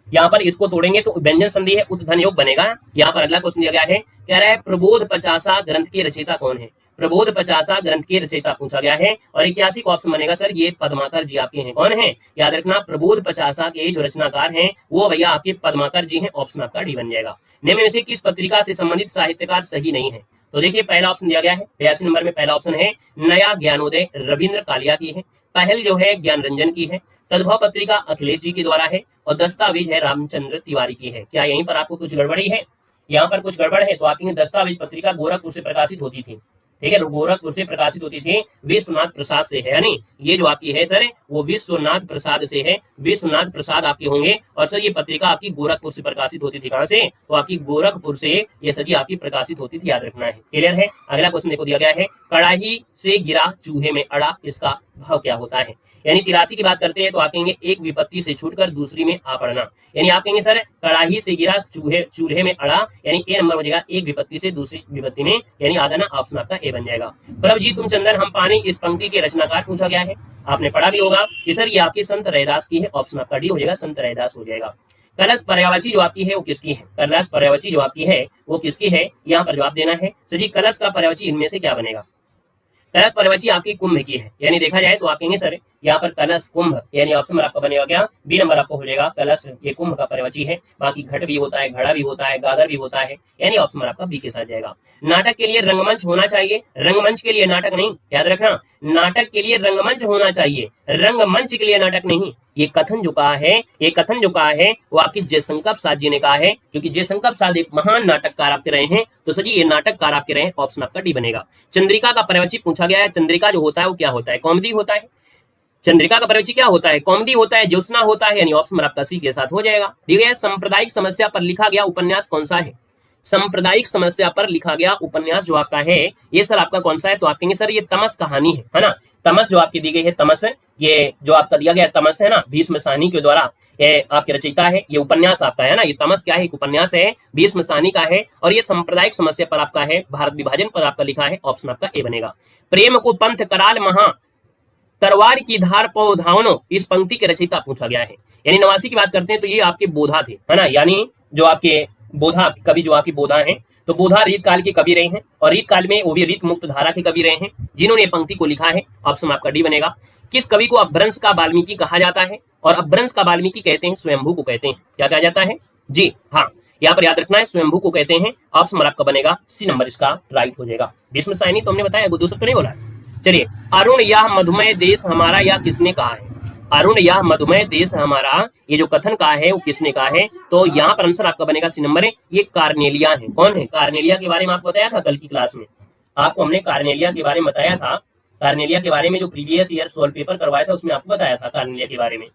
यहाँ पर इसको तोड़ेंगे तो व्यंजन संधि है, उत धन योग बनेगा। यहाँ पर अगला क्वेश्चन दिया गया है, कह रहा है प्रबोध 50 ग्रंथ के रचयिता कौन है, प्रबोध 50 ग्रंथ के रचयिता पूछा गया है। और 81 को ऑप्शन बनेगा सर ये पद्माकर जी आपके हैं। कौन है, याद रखना, प्रबोध 50 के जो रचनाकार हैं वो भैया आपके पद्माकर जी हैं। ऑप्शन आपका डी बन जाएगा। निम्न में से किस पत्रिका से संबंधित साहित्यकार सही नहीं है, तो देखिए पहला ऑप्शन दिया गया है 82 नंबर में, पहला ऑप्शन है नया ज्ञानोदय रविंद्र कालिया की है, पहल जो है ज्ञान रंजन की है, तद्भव पत्रिका अखिलेश जी के द्वारा है, और दस्तावेज है रामचंद्र तिवारी की है। क्या यहीं पर आपको कुछ गड़बड़ी है, यहाँ पर कुछ गड़बड़ है, तो आपकी दस्तावेज पत्रिका गोरखपुर से प्रकाशित होती थी, ठीक है, गोरखपुर से प्रकाशित होती थी, विश्वनाथ प्रसाद से है, यानी ये जो आपकी है सर वो विश्वनाथ प्रसाद से है, विश्वनाथ प्रसाद आपके होंगे। और सर ये पत्रिका आपकी गोरखपुर से प्रकाशित होती थी, कहां से, तो आपकी गोरखपुर से ये सर आपकी प्रकाशित होती थी, याद रखना है। क्लियर है। अगला क्वेश्चन देखो दिया गया है, कड़ाही से गिरा चूहे में अड़ा, इसका भाव क्या होता है, यानी 83 की बात करते हैं तो आप कहेंगे एक विपत्ति से छूटकर दूसरी में आ पड़ना, यानी आप कहेंगे सर कड़ाही से गिरा चूल्हे में अड़ा, यानी ए नंबर हो जाएगा एक विपत्ति से दूसरी विपत्ति में, यानी आ जाना, ऑप्शन आपका ए बन जाएगा। प्रभजी तुम चंदन हम पानी इस पंक्ति के रचनाकार पूछा गया है, आपने पढ़ा भी होगा कि सर ये आपकी संत रैदास की है। ऑप्शन आपका डी हो जाएगा, संत रैदास हो जाएगा। कलश पर्यायवाची जो आपकी है वो किसकी है, कलश पर्यायवाची जो आपकी है वो किसकी है, यहाँ पर जवाब देना है। सर जी कलश का पर्यायवाची इनमें से क्या बनेगा, कलश पर्यायवाची आपकी कुंभ की है, यानी देखा जाए तो आप कहेंगे सर यहाँ पर कलश कुंभ, यानी ऑप्शन नंबर आपका बनेगा क्या, बी नंबर आपको हो जाएगा, कलश ये कुंभ का पर्यायवाची है। बाकी घट भी होता है, घड़ा भी होता है, गागर भी होता है, यानी ऑप्शन नंबर आपका बी के साथ जाएगा। नाटक के लिए रंगमंच होना चाहिए, रंगमंच के लिए नाटक नहीं, याद रखना, नाटक के लिए रंगमंच होना चाहिए, रंगमंच के लिए नाटक नहीं। ये कथन जो कहा है, ये कथन जो कहा है वो आपकी जयशंकर प्रसाद जी ने कहा है, क्योंकि जयशंकर प्रसाद एक महान नाटककार आपके रहे हैं, तो सर ये नाटककार आपके रहे हैं। ऑप्शन आपका डी बनेगा। चंद्रिका का पर्यायवाची पूछा गया है, चंद्रिका जो होता है वो क्या होता है, कॉमेडी होता है। चंद्रिका का पर्यायवाची क्या होता है, कॉमेडी होता है, ज्योत्सना होता है, यानी ऑप्शन आपका सी के साथ हो जाएगा। दिया गया सांप्रदायिक समस्या पर लिखा गया उपन्यास कौन सा है, सांप्रदायिक समस्या पर लिखा गया उपन्यास जो आपका है ये सर आपका कौन सा है, तो आप कहेंगे सर ये तमस कहानी है ना, तमस जो आपकी दी गई है, तमस है, ये जो आपका दिया गया तमस है ना, भीष्म साहनी के द्वारा ये आपके रचयिता है, ये उपन्यास आपका है ना, ये तमस क्या है, एक उपन्यास है, भीष्म साहनी का है, और ये सांप्रदायिक समस्या पर आपका है, भारत विभाजन पर आपका लिखा है। ऑप्शन आपका ए बनेगा। प्रेम को पंथ कराल महा तरवार की धार पौधावनो इस पंक्ति के रचयिता पूछा गया है, यानी 89 की बात करते हैं तो ये आपके बोधा थे, है ना, यानी जो आपके बोधा कवि जो आपकी बोधा हैं, तो बोधा रीत काल के कवि रहे हैं, और रीत काल में वो भी रीत मुक्त धारा के कवि रहे हैं जिन्होंने पंक्ति को लिखा है। ऑप्शन आपका डी बनेगा। किस कवि को अपभ्रंश का वाल्मीकि कहा जाता है, और अपभ्रंश का वाल्मीकि कहते हैं स्वयंभू को कहते हैं, क्या कहा जाता है जी, हाँ यहाँ पर याद रखना है स्वयंभू को कहते हैं। ऑप्शन आपका बनेगा सी नंबर इसका राइट हो जाएगा। भीष्म साहनी तो हमने बताया, दूसरा तो नहीं बोला। चलिए, अरुण यह मधुमेह देश हमारा या किसने कहा है, अरुण यह मधुमेह देश हमारा ये जो कथन कहा है वो किसने कहा है, तो यहाँ पर आंसर आपका बनेगा सी नंबर है, ये कार्नेलिया है। कौन है, कार्नेलिया के बारे में आपको बताया था कल की क्लास में, आपको हमने कार्नेलिया के बारे में बताया था, कार्नेलिया के बारे में जो प्रीवियस ईयर सोल्व पेपर करवाया था उसमें आपको बताया था कार्नेलिया के बारे में।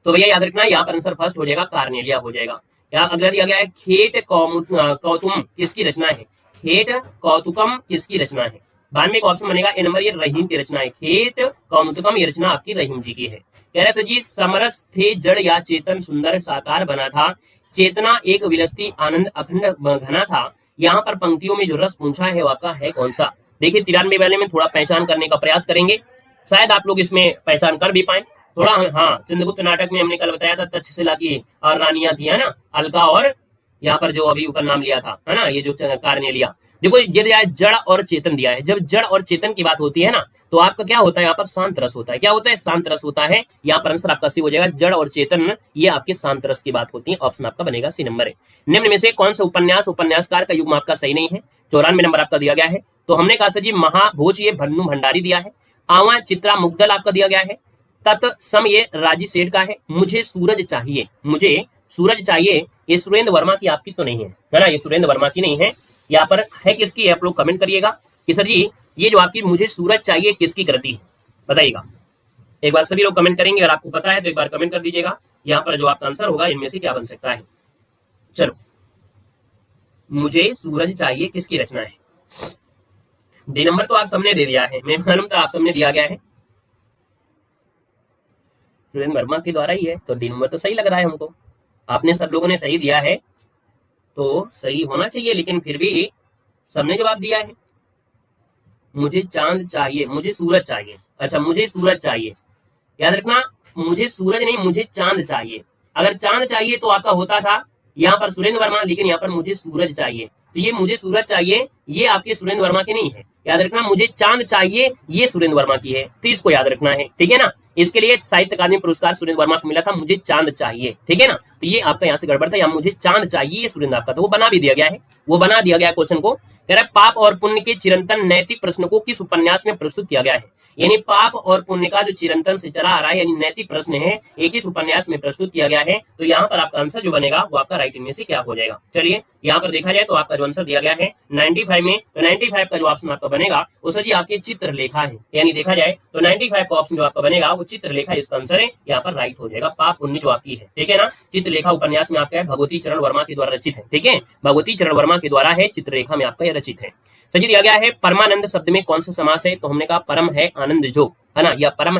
तो भैया याद रखना यहाँ पर आंसर फर्स्ट हो जाएगा, कार्नेलिया हो जाएगा। यहाँ अगला दिया गया है, खेट कौतुम किसकी रचना है, खेट कौतुकम किसकी रचना है, 92 का ऑप्शन बनेगा ए नंबर, ये रहीम की रचना है, खेत कौमुदकम ये रचना आपकी रहीम जी की है। कह रहे सर जी समरस थे जड़ या चेतन सुंदर साकार बना था, चेतना एक विलसती आनंद अखंड घना था। यहाँ पर पंक्तियों में जो रस पूछा है वो आपका है कौन सा। देखिए 93 वाले में थोड़ा पहचान करने का प्रयास करेंगे, शायद आप लोग इसमें पहचान कर भी पाए थोड़ा। हाँ, चंद्रगुप्त नाटक में हमने कल बताया था तक्षशिला की और रानियां थी, है ना, अलका और यहाँ पर जो अभी ऊपर नाम लिया था, है ना, ये जो कार ने लिया। देखो ये दिया है जड़ और चेतन दिया है। जब जड़ और चेतन की बात होती है ना, तो आपका क्या होता है, यहाँ पर शांत रस होता है। क्या होता है, शांत रस होता है। यहाँ पर आंसर आपका सी हो जाएगा, जड़ और चेतन, ये आपके शांत रस की बात होती है। ऑप्शन आपका बनेगा सी नंबर है। निम्न में से कौन सा उपन्यास उपन्यासकार का युग्म आपका सही नहीं है। 94 नंबर आपका दिया गया है। तो हमने कहा सर जी महाभोज ये भन्नु भंडारी दिया है। आवा चित्रा मुग्दल आपका दिया गया है। तत्सम ये राजी सेठ का है। मुझे सूरज चाहिए, मुझे सूरज चाहिए, ये सुरेंद्र वर्मा की आपकी तो नहीं है ना, ये सुरेंद्र वर्मा की नहीं है। यहाँ पर है किसकी, आप लोग कमेंट करिएगा कि सर जी ये जो आपकी मुझे सूरज चाहिए किसकी कृति है, बताइएगा। एक बार सभी लोग कमेंट करेंगे, अगर आपको पता है तो एक बार कमेंट कर दीजिएगा। यहाँ पर जो आपका आंसर होगा इनमें से क्या बन सकता है। चलो, मुझे सूरज चाहिए किसकी रचना है। डी नंबर तो आप सबने दे दिया है, मैं मालूम था आप सबने दिया गया है, सुरेंद्र वर्मा के द्वारा ही है। तो डी नंबर तो सही लग रहा है हमको, आपने सब लोगों ने सही दिया है तो सही होना चाहिए, लेकिन फिर भी सबने जवाब दिया है। मुझे चांद चाहिए, मुझे सूरज चाहिए। अच्छा, मुझे सूरज चाहिए, याद रखना, मुझे सूरज नहीं मुझे चांद चाहिए। अगर चांद चाहिए तो आपका होता था यहाँ पर सुरेंद्र वर्मा, लेकिन यहाँ पर मुझे सूरज चाहिए। तो ये मुझे सूरज चाहिए ये आपके सुरेंद्र वर्मा की नहीं है, याद रखना। मुझे चांद चाहिए ये सुरेंद्र वर्मा की है, तो इसको याद रखना है, ठीक है ना। इसके लिए साहित्य अकादमी पुरस्कार सुरेंद्र वर्मा को मिला था, मुझे चांद चाहिए, ठीक है ना। तो ये आपका यहाँ से गड़बड़ था, यहाँ मुझे चांद चाहिए ये सुरेंद्र आपका, तो वो बना भी दिया गया है, वो बना दिया गया क्वेश्चन को। कह रहा है पाप और पुण्य के चिरंतन नैतिक प्रश्न को किस उपन्यास में प्रस्तुत किया गया है। यानी पाप और पुण्य का जो चिरंतन से चला आ रहा है, यानी नैतिक प्रश्न है, एक इस उपन्यास में प्रस्तुत किया गया है। तो यहाँ पर आपका आंसर जो बनेगा वो आपका राइट में से क्या हो जाएगा। चलिए यहाँ पर देखा जाए तो आपका जो आंसर दिया गया है 95 में, तो 95 का जो ऑप्शन आपका बनेगा वो सर जी आपके चित्रलेखा है। यानी देखा जाए तो 95 का ऑप्शन जो आपका बनेगा वो चित्रलेखा इसका आंसर है, यहाँ पर राइट हो जाएगा। पाप पुण्य जो आपकी है, ठीक है ना। चित्रलेखा उपन्यास में आपका है, भगवती चरण वर्मा के द्वारा रचित है, ठीक है, भगवती चरण वर्मा के द्वारा है, चित्रलेखा में आपका यह रचित है। सही दिया गया है परमानंद शब्द में कौन सा समास है। तो हमने कहा परम है आनंद जो, है ना, या परम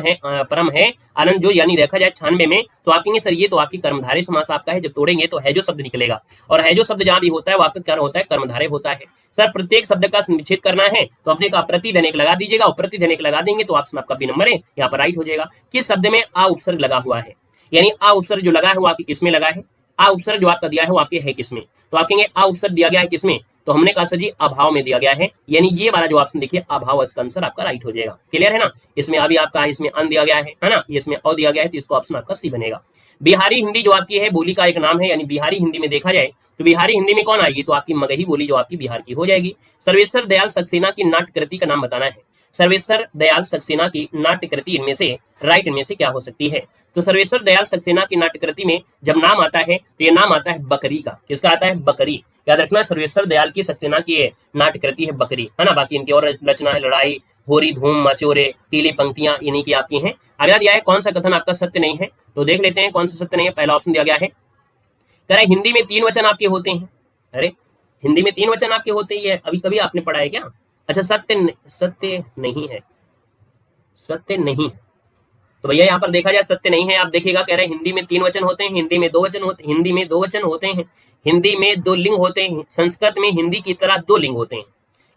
है आनंद जो। यानी देखा जाए 96 में तो आप कहेंगे सर ये तो आपकी कर्मधारय समास आपका है, जब तोड़ेंगे तो है जो शब्द निकलेगा, और है जो शब्द जहां भी होता है वो आपका क्या होता है, कर्मधारय होता है। सर प्रत्येक शब्द का निषेध करना है तो अपने का प्रतिधनिक लगा दीजिएगा, और प्रतिधनिक लगा देंगे तो ऑप्शन आपका बी नंबर है, यहाँ पर राइट हो जाएगा। किस शब्द में आ उपसर्ग लगा हुआ है, यानी आ उपसर्ग जो लगा है वो आपकी किसमें लगा है। आ उपसर्ग जो आपका दिया है वो आपके है किसमें, तो आप कहेंगे आ उपसर्ग दिया गया है किसमें, तो हमने कहा सर जी अभाव में दिया गया है, यानी ये वाला जो ऑप्शन देखिए अभाव, इसका आंसर आपका राइट हो जाएगा। क्लियर है ना। इसमें अभी आपका इसमें अन दिया गया है ना, इसमें अ दिया गया है, तो इसको ऑप्शन आपका सी बनेगा। बिहारी हिंदी जो आपकी है बोली का एक नाम है, यानी बिहारी हिंदी में देखा जाए तो बिहारी हिंदी में कौन आएगी, तो आपकी मगही बोली जो आपकी बिहार की हो जाएगी। सर्वेश्वर दयाल सक्सेना की नाट्य कृति का नाम बताना है। सर्वेश्वर दयाल सक्सेना की नाट्य कृति इनमें से राइट इनमें से क्या हो सकती है। तो सर्वेश्वर दयाल सक्सेना की नाट्य कृति में जब नाम आता है तो ये नाम आता है बकरी का। किसका आता है, बकरी। याद रखना सर्वेश्वर दयाल की सक्सेना की नाट्य कृति है बकरी, है ना। बाकी इनकी और रचना है लड़ाई, होरी, धूम, मचोरे, पीली पंक्तियां, इन्हीं की आपकी हैं। अगला दिया है कौन सा कथन आपका सत्य नहीं है, तो देख लेते हैं कौन सा सत्य नहीं है। पहला ऑप्शन दिया गया है, कह रहा है हिंदी में 3 वचन आपके होते हैं। अरे हिंदी में 3 वचन आपके होते ही है, अभी कभी आपने पढ़ा है क्या। अच्छा सत्य नहीं है, सत्य नहीं, तो भैया यहाँ पर देखा जाए सत्य नहीं है। आप देखिएगा कह रहे हैं हिंदी में 3 वचन होते हैं, हिंदी में 2 वचन होते हैं, हिंदी में 2 वचन होते हैं, हिंदी में 2 लिंग होते हैं, संस्कृत में हिंदी की तरह 2 लिंग होते हैं।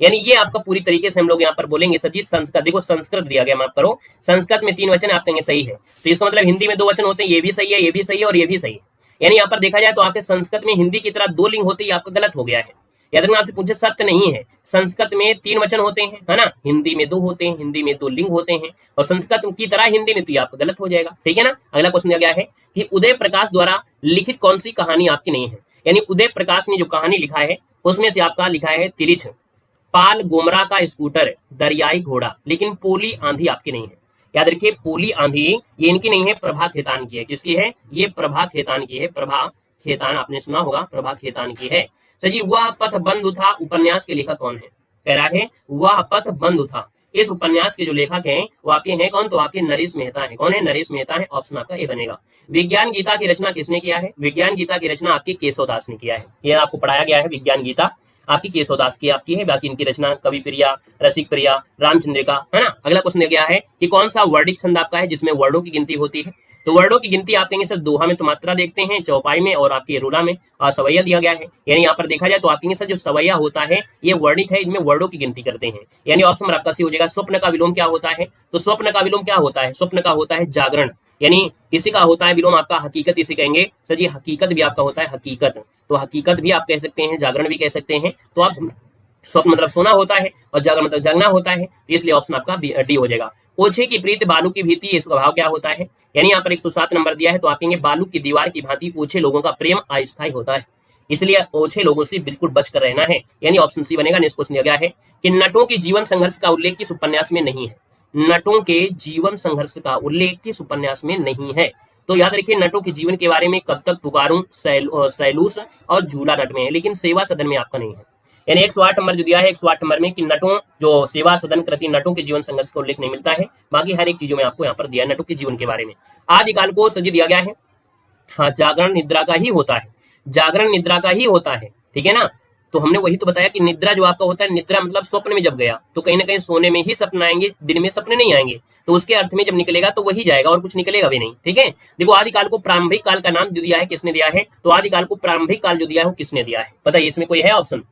यानी ये आपका पूरी तरीके से हम लोग यहाँ पर बोलेंगे सर जी संस्कृत, देखो संस्कृत दिया गया, माफ करो, संस्कृत में 3 वचन आप कहेंगे सही है, तो इसका मतलब हिंदी में 2 वचन होते हैं, ये भी सही है, ये भी सही है और ये भी सही है। यानी यहाँ पर देखा जाए तो आपके संस्कृत में हिंदी की तरह 2 लिंग होते हैं, आपका गलत हो गया है। याद रखना आपसे पूछे सत्य नहीं है, संस्कृत में 3 वचन होते हैं, है ना, हिंदी में 2 होते हैं, हिंदी में 2 लिंग होते हैं, और संस्कृत की तरह हिंदी में, तो ये आपका गलत हो जाएगा, ठीक है ना। अगला क्वेश्चन दिया गया है कि उदय प्रकाश द्वारा लिखित कौन सी कहानी आपकी नहीं है। यानी उदय प्रकाश ने जो कहानी लिखा है उसमें से आपका लिखा है तिरिछ, पाल गोमरा का स्कूटर, दरियाई घोड़ा, लेकिन पोली आंधी आपकी नहीं है। याद रखिए पोली आंधी ये इनकी नहीं है, प्रभा खेतान की है। किसकी है, ये प्रभा खेतान की है, प्रभा खेतान आपने सुना होगा, प्रभा खेतान की है। सर जी वह पथ बंद था उपन्यास के लेखक कौन है, कह रहा है वह पथ बंद था, इस उपन्यास के जो लेखक हैं वो आपके हैं कौन, तो आपके नरेश मेहता है। कौन है, नरेश मेहता है, ऑप्शन आपका ए बनेगा। विज्ञान गीता की रचना किसने किया है, विज्ञान गीता की रचना आपके केशवदास ने किया है, यह आपको पढ़ाया गया है, विज्ञान गीता आपकी केशवदास की आपकी है। बाकी इनकी रचना कवि प्रिया, रसिक प्रिया, रामचंद्रिका, है ना। अगला क्वेश्चन दिया गया है कि कौन सा वर्डिक छंद आपका है जिसमें वर्डों की गिनती होती है। तो वर्णों की गिनती आप कहेंगे सर दोहा में तो मात्रा देखते हैं, चौपाई में और आपके रूला में सवैया दिया गया है। यानी यहाँ पर देखा जाए तो आप कहेंगे सर जो सवैया होता है ये वर्णिक है, इनमें वर्णों की गिनती करते हैं। यानी ऑप्शन नंबर आपका सी हो जाएगा। स्वप्न का विलोम क्या होता है? तो स्वप्न का विलोम क्या होता है? स्वप्न का होता है जागरण। यानी इसी का होता है विलोम आपका हकीकत, इसे कहेंगे सर ये हकीकत भी आपका होता है हकीकत। तो हकीकत भी आप कह सकते हैं, जागरण भी कह सकते हैं। तो आप स्वप्न मतलब सोना होता है और जागरण मतलब जागना होता है, इसलिए ऑप्शन आपका डी हो जाएगा। ओछे की प्रीत बालू की भीति, इसका भाव क्या होता है? यानी यहाँ पर 107 नंबर दिया है, तो आप कहेंगे बालू की दीवार की भांति ओछे लोगों का प्रेम अस्थायी होता है, इसलिए ओछे लोगों से बिल्कुल बचकर रहना है। यानी ऑप्शन सी बनेगा। नेक्स्ट क्वेश्चन दिया गया है कि नटों के जीवन संघर्ष का उल्लेख किस उपन्यास में नहीं है? नटों के जीवन संघर्ष का उल्लेख किस उपन्यास में नहीं है? तो याद रखिए नटों के जीवन के बारे में कब तक पुकारूं सैलूस और झूला नट में है, लेकिन सेवा सदन में आपका नहीं है। यानी 108 नंबर जो दिया है 108 नंबर में कि नटों जो सेवा सदन कृति नटों के जीवन संघर्ष का उल्लेख नहीं मिलता है, बाकी हर एक चीजों में आपको यहाँ पर दिया है नटों के जीवन के बारे में। आदिकाल को सजी दिया गया है, हाँ जागरण निद्रा का ही होता है, जागरण निद्रा का ही होता है, ठीक है ना। तो हमने वही तो बताया कि निद्रा जो आपका होता है, निद्रा मतलब स्वप्न में जब गया तो कहीं ना कहीं सोने में ही सपने आएंगे, दिन में सपने नहीं आएंगे, तो उसके अर्थ में जब निकलेगा तो वही जाएगा और कुछ निकलेगा भी नहीं, ठीक है। देखो आदिकाल को प्रारंभिक काल का नाम जो दिया है किसने दिया है? तो आदिकाल को प्रारंभिक काल जो दिया है वो किसने दिया है? बताइए इसमें कोई है ऑप्शन?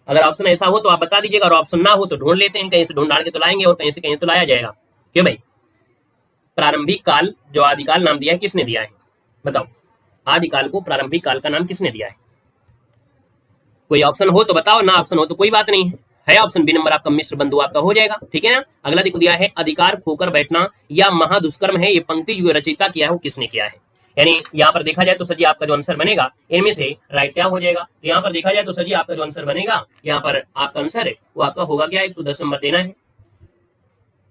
अगर ऑप्शन ऐसा हो तो आप बता दीजिएगा, और ऑप्शन ना हो तो ढूंढ लेते हैं, कहीं से ढूंढ डाल के तो लाएंगे और कहीं से कहीं तो लाया जाएगा। क्यों भाई? प्रारंभिक काल जो आदिकाल नाम दिया है किसने दिया है? बताओ आदिकाल को प्रारंभिक काल का नाम किसने दिया है? कोई ऑप्शन हो तो बताओ, ना ऑप्शन हो तो कोई बात नहीं है ऑप्शन बी नंबर आपका मिश्र बंधु आपका हो जाएगा, ठीक है ना। अगला देखो दिया है अधिकार खोकर बैठना या महादुष्कर्म है, ये पंक्ति जो रचयिता किया है वो किसने किया है? यानी यहाँ पर देखा जाए तो सर जी आपका जो आंसर बनेगा इनमें से राइट क्या हो जाएगा? यहाँ पर देखा जाए तो सर जी आपका जो आंसर बनेगा यहाँ पर आपका आंसर है वो आपका होगा क्या? 110 नंबर देना है।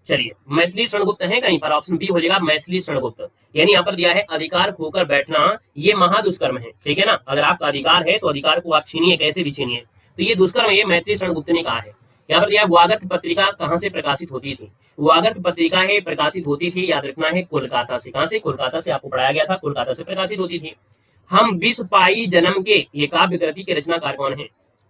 चलिए मैथिली शरणगुप्त है कहीं पर, ऑप्शन बी हो जाएगा मैथिली शरणगुप्त। यानी यहाँ पर दिया है अधिकार खोकर बैठना ये महादुष्कर्म है, ठीक है ना। अगर आपका अधिकार है तो अधिकार को आप छीनिए, कैसे भी छीनिए, तो ये दुष्कर्म है, ये मैथिली शरणगुप्त ने कहा है। यहाँ पर दिया वागर्थ पत्रिका कहाँ से प्रकाशित होती थी? वागर्थ पत्रिका है प्रकाशित होती थी, याद रखना है कोलकाता से। कहाँ से? कोलकाता से, आपको पढ़ाया गया था, कोलकाता से प्रकाशित होती थी। हम विष पाई जन्म के, ये काव्य कृति के रचनाकार कौन है?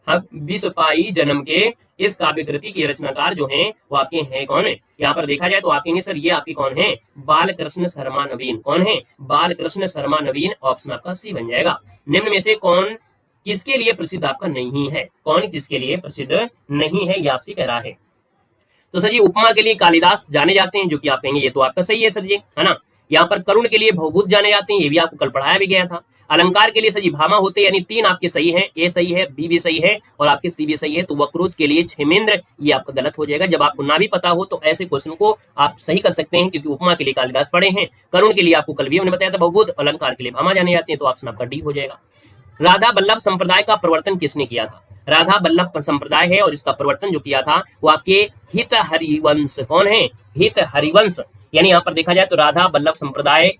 हम विष पाई जन्म के, इस काव्य कृति के रचनाकार जो हैं वो आपके हैं कौन है? यहाँ पर देखा जाए तो आप कहेंगे सर ये आपके कौन है? बाल कृष्ण शर्मा नवीन। कौन है? बाल कृष्ण शर्मा नवीन, ऑप्शन आपका सी बन जाएगा। निम्न में से कौन किसके लिए प्रसिद्ध आपका नहीं है? कौन किसके लिए प्रसिद्ध नहीं है, ये आपसे कह रहा है। तो सर जी उपमा के लिए कालिदास जाने जाते हैं, जो कि आप कहेंगे ये तो आपका सही है सर जी, है ना। यहाँ पर करुण के लिए भवभूत जाने जाते हैं, ये भी आपको कल पढ़ाया भी गया था। अलंकार के लिए सर जी भामा होते, यानी 3 आपके सही हैं, ए सही है, बी भी सही है और आपके सी भी सही है। तो वक्रोध के लिए क्षेमेंद्र, ये आपका गलत हो जाएगा। जब आपको ना भी पता हो तो ऐसे क्वेश्चन को आप सही कर सकते हैं, क्योंकि उपमा के लिए कालिदास पढ़े हैं, करुण के लिए आपको कल भी हमने बताया था भवभूत, अलंकार के लिए भामा जाने जाते हैं, तो ऑप्शन आपका डी हो जाएगा। राधा वल्लभ संप्रदाय का प्रवर्तन किसने किया था? राधा वल्लभ संप्रदाय है और इसका प्रवर्तन जो किया था वो आपके हित हरिवंश। कौन है? हित हरिवंश। यानी यहाँ पर देखा जाए तो राधा वल्लभ संप्रदाय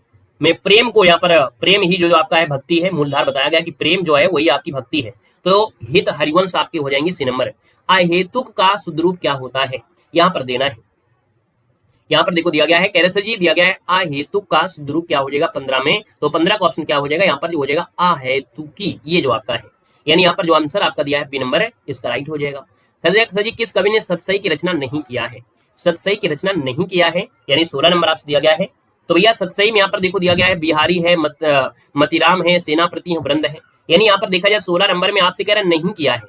में प्रेम को, यहाँ पर प्रेम ही जो आपका है भक्ति है, मूलधार बताया गया कि प्रेम जो है वही आपकी भक्ति है। तो हित हरिवंश आपके हो जाएंगे सी नंबर। अहेतुक का शुद्धरूप क्या होता है? यहाँ पर देना है, यहाँ पर देखो दिया गया है कैरेसर जी, दिया गया है अहेतुक का शुद्धरूप क्या हो जाएगा 15 में, तो 15 का ऑप्शन क्या हो जाएगा? यहाँ पर हो जाएगा अहेतुकी, ये जो आपका है। यानी यहाँ पर जो आंसर आपका दिया है बी नंबर है, इसका राइट हो जाएगा। सर जी किस कवि ने सतसई की रचना नहीं किया है? सतसई की रचना नहीं किया है, यानी 16 नंबर आपसे दिया गया है। तो भैया सतसई में यहाँ पर देखो दिया गया है बिहारी है, मतिराम है, सेनापति है, वृंद है। यानी यहाँ पर देखा जाए 16 नंबर में आपसे कह रहा नहीं किया है।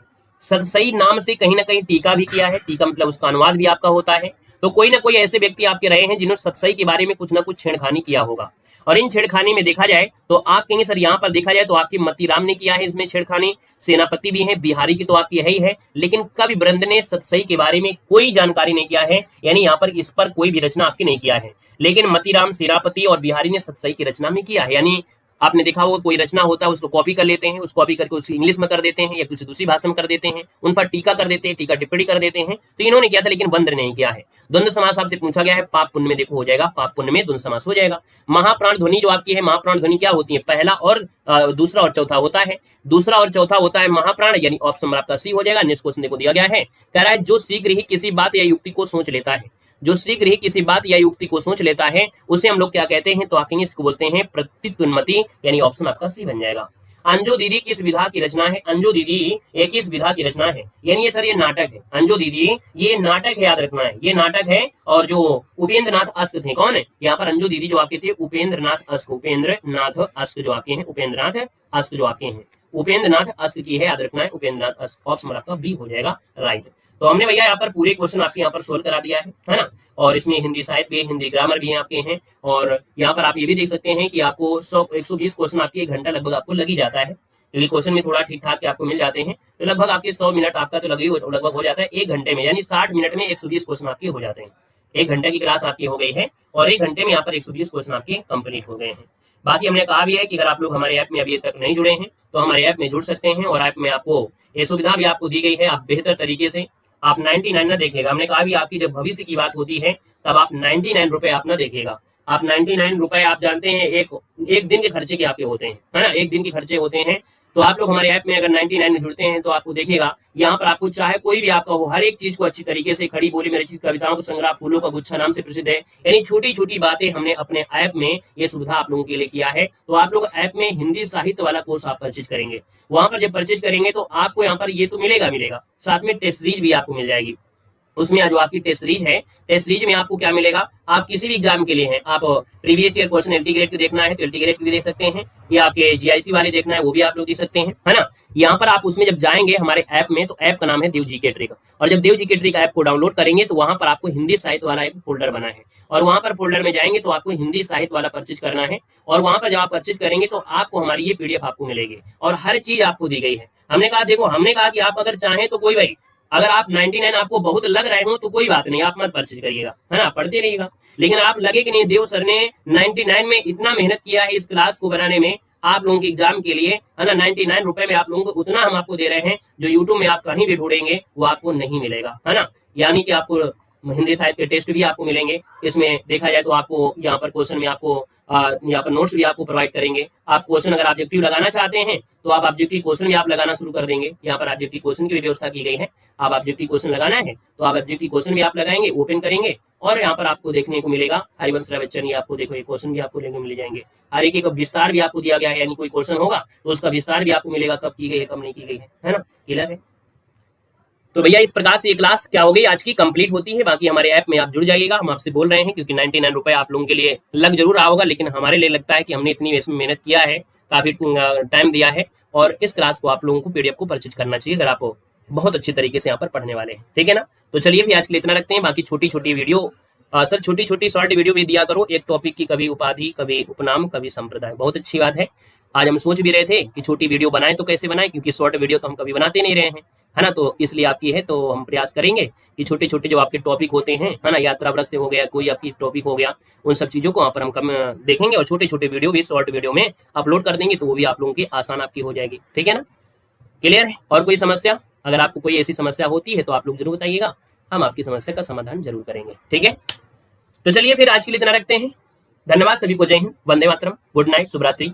सतसई नाम से कहीं ना कहीं टीका भी किया है, टीका मतलब उसका अनुवाद भी आपका होता है। तो कोई ना कोई ऐसे व्यक्ति आपके रहे हैं जिन्होंने सतसई के बारे में कुछ ना कुछ छेड़खानी किया होगा, और इन छेड़खानी में देखा जाए तो आप कहेंगे सर यहाँ पर देखा जाए तो आपकी मतीराम ने किया है इसमें छेड़खानी, सेनापति भी है, बिहारी की तो आपकी यही है, लेकिन कवि वृंद ने सतसई के बारे में कोई जानकारी नहीं किया है, यानी यहाँ पर इस पर कोई भी रचना आपकी नहीं किया है। लेकिन मतीराम, सेनापति और बिहारी ने सतसई की रचना में किया है। यानी आपने देखा वो कोई रचना होता है उसको कॉपी कर लेते हैं, उसको कॉपी करके उसको इंग्लिश में कर देते हैं या कुछ दूसरी भाषा में कर देते हैं, उन पर टीका कर देते हैं, टीका टिप्पणी कर देते हैं। तो इन्होंने किया था, लेकिन वृंद ने नहीं किया है। द्वंद्व समास आपसे पूछा गया है, पाप पुण्य में देखो हो जाएगा, पाप पुण्य में द्वंद्व समास हो जाएगा। महाप्राण ध्वनि जो आपकी है, महाप्राण ध्वनि क्या होती है? पहला और दूसरा और चौथा होता है, दूसरा और चौथा होता है महाप्राण, यानी ऑप्शन नंबर आपका सी हो जाएगा। नेक्स्ट क्वेश्चन देखो दिया गया है, कह रहा है जो शीघ्र ही किसी बात या युक्ति को सोच लेता है, जो शीघ्र ही किसी बात या युक्ति को सोच लेता है उसे हम लोग क्या कहते हैं? तो आगे इसको बोलते हैं प्रत्युन्मति, यानी ऑप्शन आपका सी बन जाएगा। अंजू दीदी किस विधा की रचना है? अंजू दीदी ये किस विधा की रचना है? यानी ये सर ये नाटक है। अंजू दीदी ये नाटक है, याद रखना है, ये नाटक है। और जो उपेंद्र नाथ अस्क थे, कौन है यहाँ पर? अंजू दीदी जो आपके थे उपेंद्र नाथ अस्क, उपेंद्र नाथ अस्क जो आपके हैं, उपेंद्र नाथ अस्क जो आपके हैं, उपेंद्र नाथ अस्क की है, याद रखना है, उपेंद्र नाथ अस्क। ऑप्शन आपका बी हो जाएगा राइट। तो हमने भैया यहाँ पर पूरे क्वेश्चन आपके यहाँ पर सोल्व करा दिया है ना। और इसमें हिंदी साहित्य भी, हिंदी ग्रामर भी आपके हैं। और यहाँ पर आप ये भी देख सकते हैं कि आपको 120 क्वेश्चन आपके 1 घंटा लगभग आपको लग ही जाता है, क्योंकि क्वेश्चन में थोड़ा ठीक ठाक के आपको मिल जाते हैं। तो लगभग आपके 100 मिनट आपका तो लगभग हो जाता है 1 घंटे में, यानी 60 मिनट में 120 क्वेश्चन आपके हो जाते हैं। 1 घंटे की क्लास आपकी हो गई है और 1 घंटे में यहाँ पर 120 क्वेश्चन आपके कंप्लीट हो गए हैं। बाकी हमने कहा भी है कि अगर आप लोग हमारे ऐप में अभी तक नहीं जुड़े हैं तो हमारे ऐप में जुड़ सकते हैं। और ऐप में आपको ये सुविधा भी आपको दी गई है, आप बेहतर तरीके से आप 99 ना देखिएगा। हमने कहा भी आपकी जब भविष्य की बात होती है तब आप 99 रुपए आप ना देखिएगा। आप 99 रुपए आप जानते हैं एक दिन के खर्चे के आपके होते हैं, है ना, 1 दिन के खर्चे होते हैं। तो आप लोग हमारे ऐप में अगर 99 में जुड़ते हैं तो आपको देखिएगा यहाँ पर आपको चाहे कोई भी आपका हो, हर एक चीज को अच्छी तरीके से, खड़ी बोली में रचित कविताओं का संग्रह, फूलों का गुच्छा नाम से प्रसिद्ध है। यानी छोटी छोटी बातें हमने अपने ऐप में ये सुविधा आप लोगों के लिए किया है। तो आप लोग ऐप में हिंदी साहित्य वाला कोर्स आप परचेज करेंगे, वहां पर जब परचेज करेंगे तो आपको यहाँ पर ये तो मिलेगा, साथ में टेस्ट सीरीज भी आपको मिल जाएगी। उसमें जो आपकी टेस्ट सीरीज है, टेस्ट सीरीज में आपको क्या मिलेगा, आप किसी भी एग्जाम के लिए हैं, आप previous year question LT grade के देखना है तो एलटी ग्रेड के भी देख सकते हैं, या आपके जीआईसी वाले देखना है वो भी आप लोग देख सकते हैं, है ना। यहाँ पर आप उसमें जब जाएंगे हमारे ऐप में, तो ऐप का नाम है देव जीके ट्रिक। और जब देव जीके ट्रिक ऐप को डाउनलोड करेंगे तो वहां पर आपको हिंदी साहित्य वाला एक फोल्डर बना है, और वहां पर फोल्डर में जाएंगे तो आपको हिंदी साहित्य वाला परचेज करना है। और वहां पर जब आप परचेज करेंगे तो आपको हमारी ये पीडीएफ आपको मिलेगी और हर चीज आपको दी गई है। हमने कहा कि आप अगर चाहें तो कोई भाई, अगर आप 99 आपको बहुत लग रहे हो तो कोई बात नहीं, आप मत परचेज करिएगा, है ना, पढ़ते रहिएगा। लेकिन आप लगे कि नहीं देव सर ने 99 में इतना मेहनत किया है इस क्लास को बनाने में आप लोगों के एग्जाम के लिए, है ना, 99 रुपए में आप लोगों को उतना हम आपको दे रहे हैं जो यूट्यूब में आप कहीं भी ढूंढेंगे वो आपको नहीं मिलेगा, है ना। यानी कि आपको हिंदी साहित्य के टेस्ट भी आपको मिलेंगे। इसमें देखा जाए तो आपको यहाँ पर क्वेश्चन में आपको यहाँ पर नोट्स भी आपको प्रोवाइड करेंगे। आप क्वेश्चन अगर ऑब्जेक्टिव लगाना चाहते हैं तो आप ऑब्जेक्टिव क्वेश्चन भी आप लगाना शुरू कर देंगे। यहाँ पर ऑब्जेक्टिव क्वेश्चन की भी व्यवस्था की गई है। आप ऑब्जेक्टिव क्वेश्चन लगाना है तो आप ऑब्जेक्टिव क्वेश्चन भी आप लगाएंगे, ओपन करेंगे और यहाँ पर आपको देखने को मिलेगा हरिवंश राय बच्चन, ये आपको देखो ये क्वेश्चन भी आपको लेके मिल जाएंगे। हर एक विस्तार भी आपको दिया गया है, यानी कोई क्वेश्चन होगा तो उसका विस्तार भी आपको मिलेगा, कब की गई है कब नहीं की गई है ना, क्लियर है। तो भैया इस प्रकार से ये क्लास क्या हो गई आज की कंप्लीट होती है। बाकी हमारे ऐप में आप जुड़ जाइएगा, हम आपसे बोल रहे हैं, क्योंकि 99 रुपए आप लोगों के लिए लग जरूर रहा होगा, लेकिन हमारे लिए लगता है कि हमने इतनी इसमें मेहनत किया है, काफी टाइम दिया है, और इस क्लास को आप लोगों को पीडीएफ को परचेज करना चाहिए अगर आप बहुत अच्छे तरीके से यहाँ पर पढ़ने वाले हैं, ठीक है ना। तो चलिए भी आज के लिए इतना रखते हैं। बाकी छोटी छोटी वीडियो सर छोटी छोटी शॉर्ट वीडियो भी दिया करो, एक टॉपिक की, कभी उपाधि, कभी उपनाम, कभी संप्रदाय, बहुत अच्छी बात है। आज हम सोच भी रहे थे कि छोटी वीडियो बनाएं तो कैसे बनाएं, क्योंकि शॉर्ट वीडियो तो हम कभी बनाते नहीं रहे हैं, है ना। तो इसलिए आपकी है, तो हम प्रयास करेंगे कि छोटे छोटे जो आपके टॉपिक होते हैं, है ना, यात्रा व्रत से हो गया, कोई आपकी टॉपिक हो गया, उन सब चीजों को वहाँ पर हम कम देखेंगे और छोटे छोटे वीडियो भी शॉर्ट वीडियो में अपलोड कर देंगे, तो वो भी आप लोगों की आसान आपकी हो जाएगी, ठीक है ना, क्लियर है। और कोई समस्या, अगर आपको कोई ऐसी समस्या होती है तो आप लोग जरूर बताइएगा, हम आपकी समस्या का समाधान जरूर करेंगे, ठीक है। तो चलिए फिर आज के लिए इतना रखते हैं। धन्यवाद सभी को, जय हिंद, वंदे मातरम, गुड नाइट, शुभ रात्रि।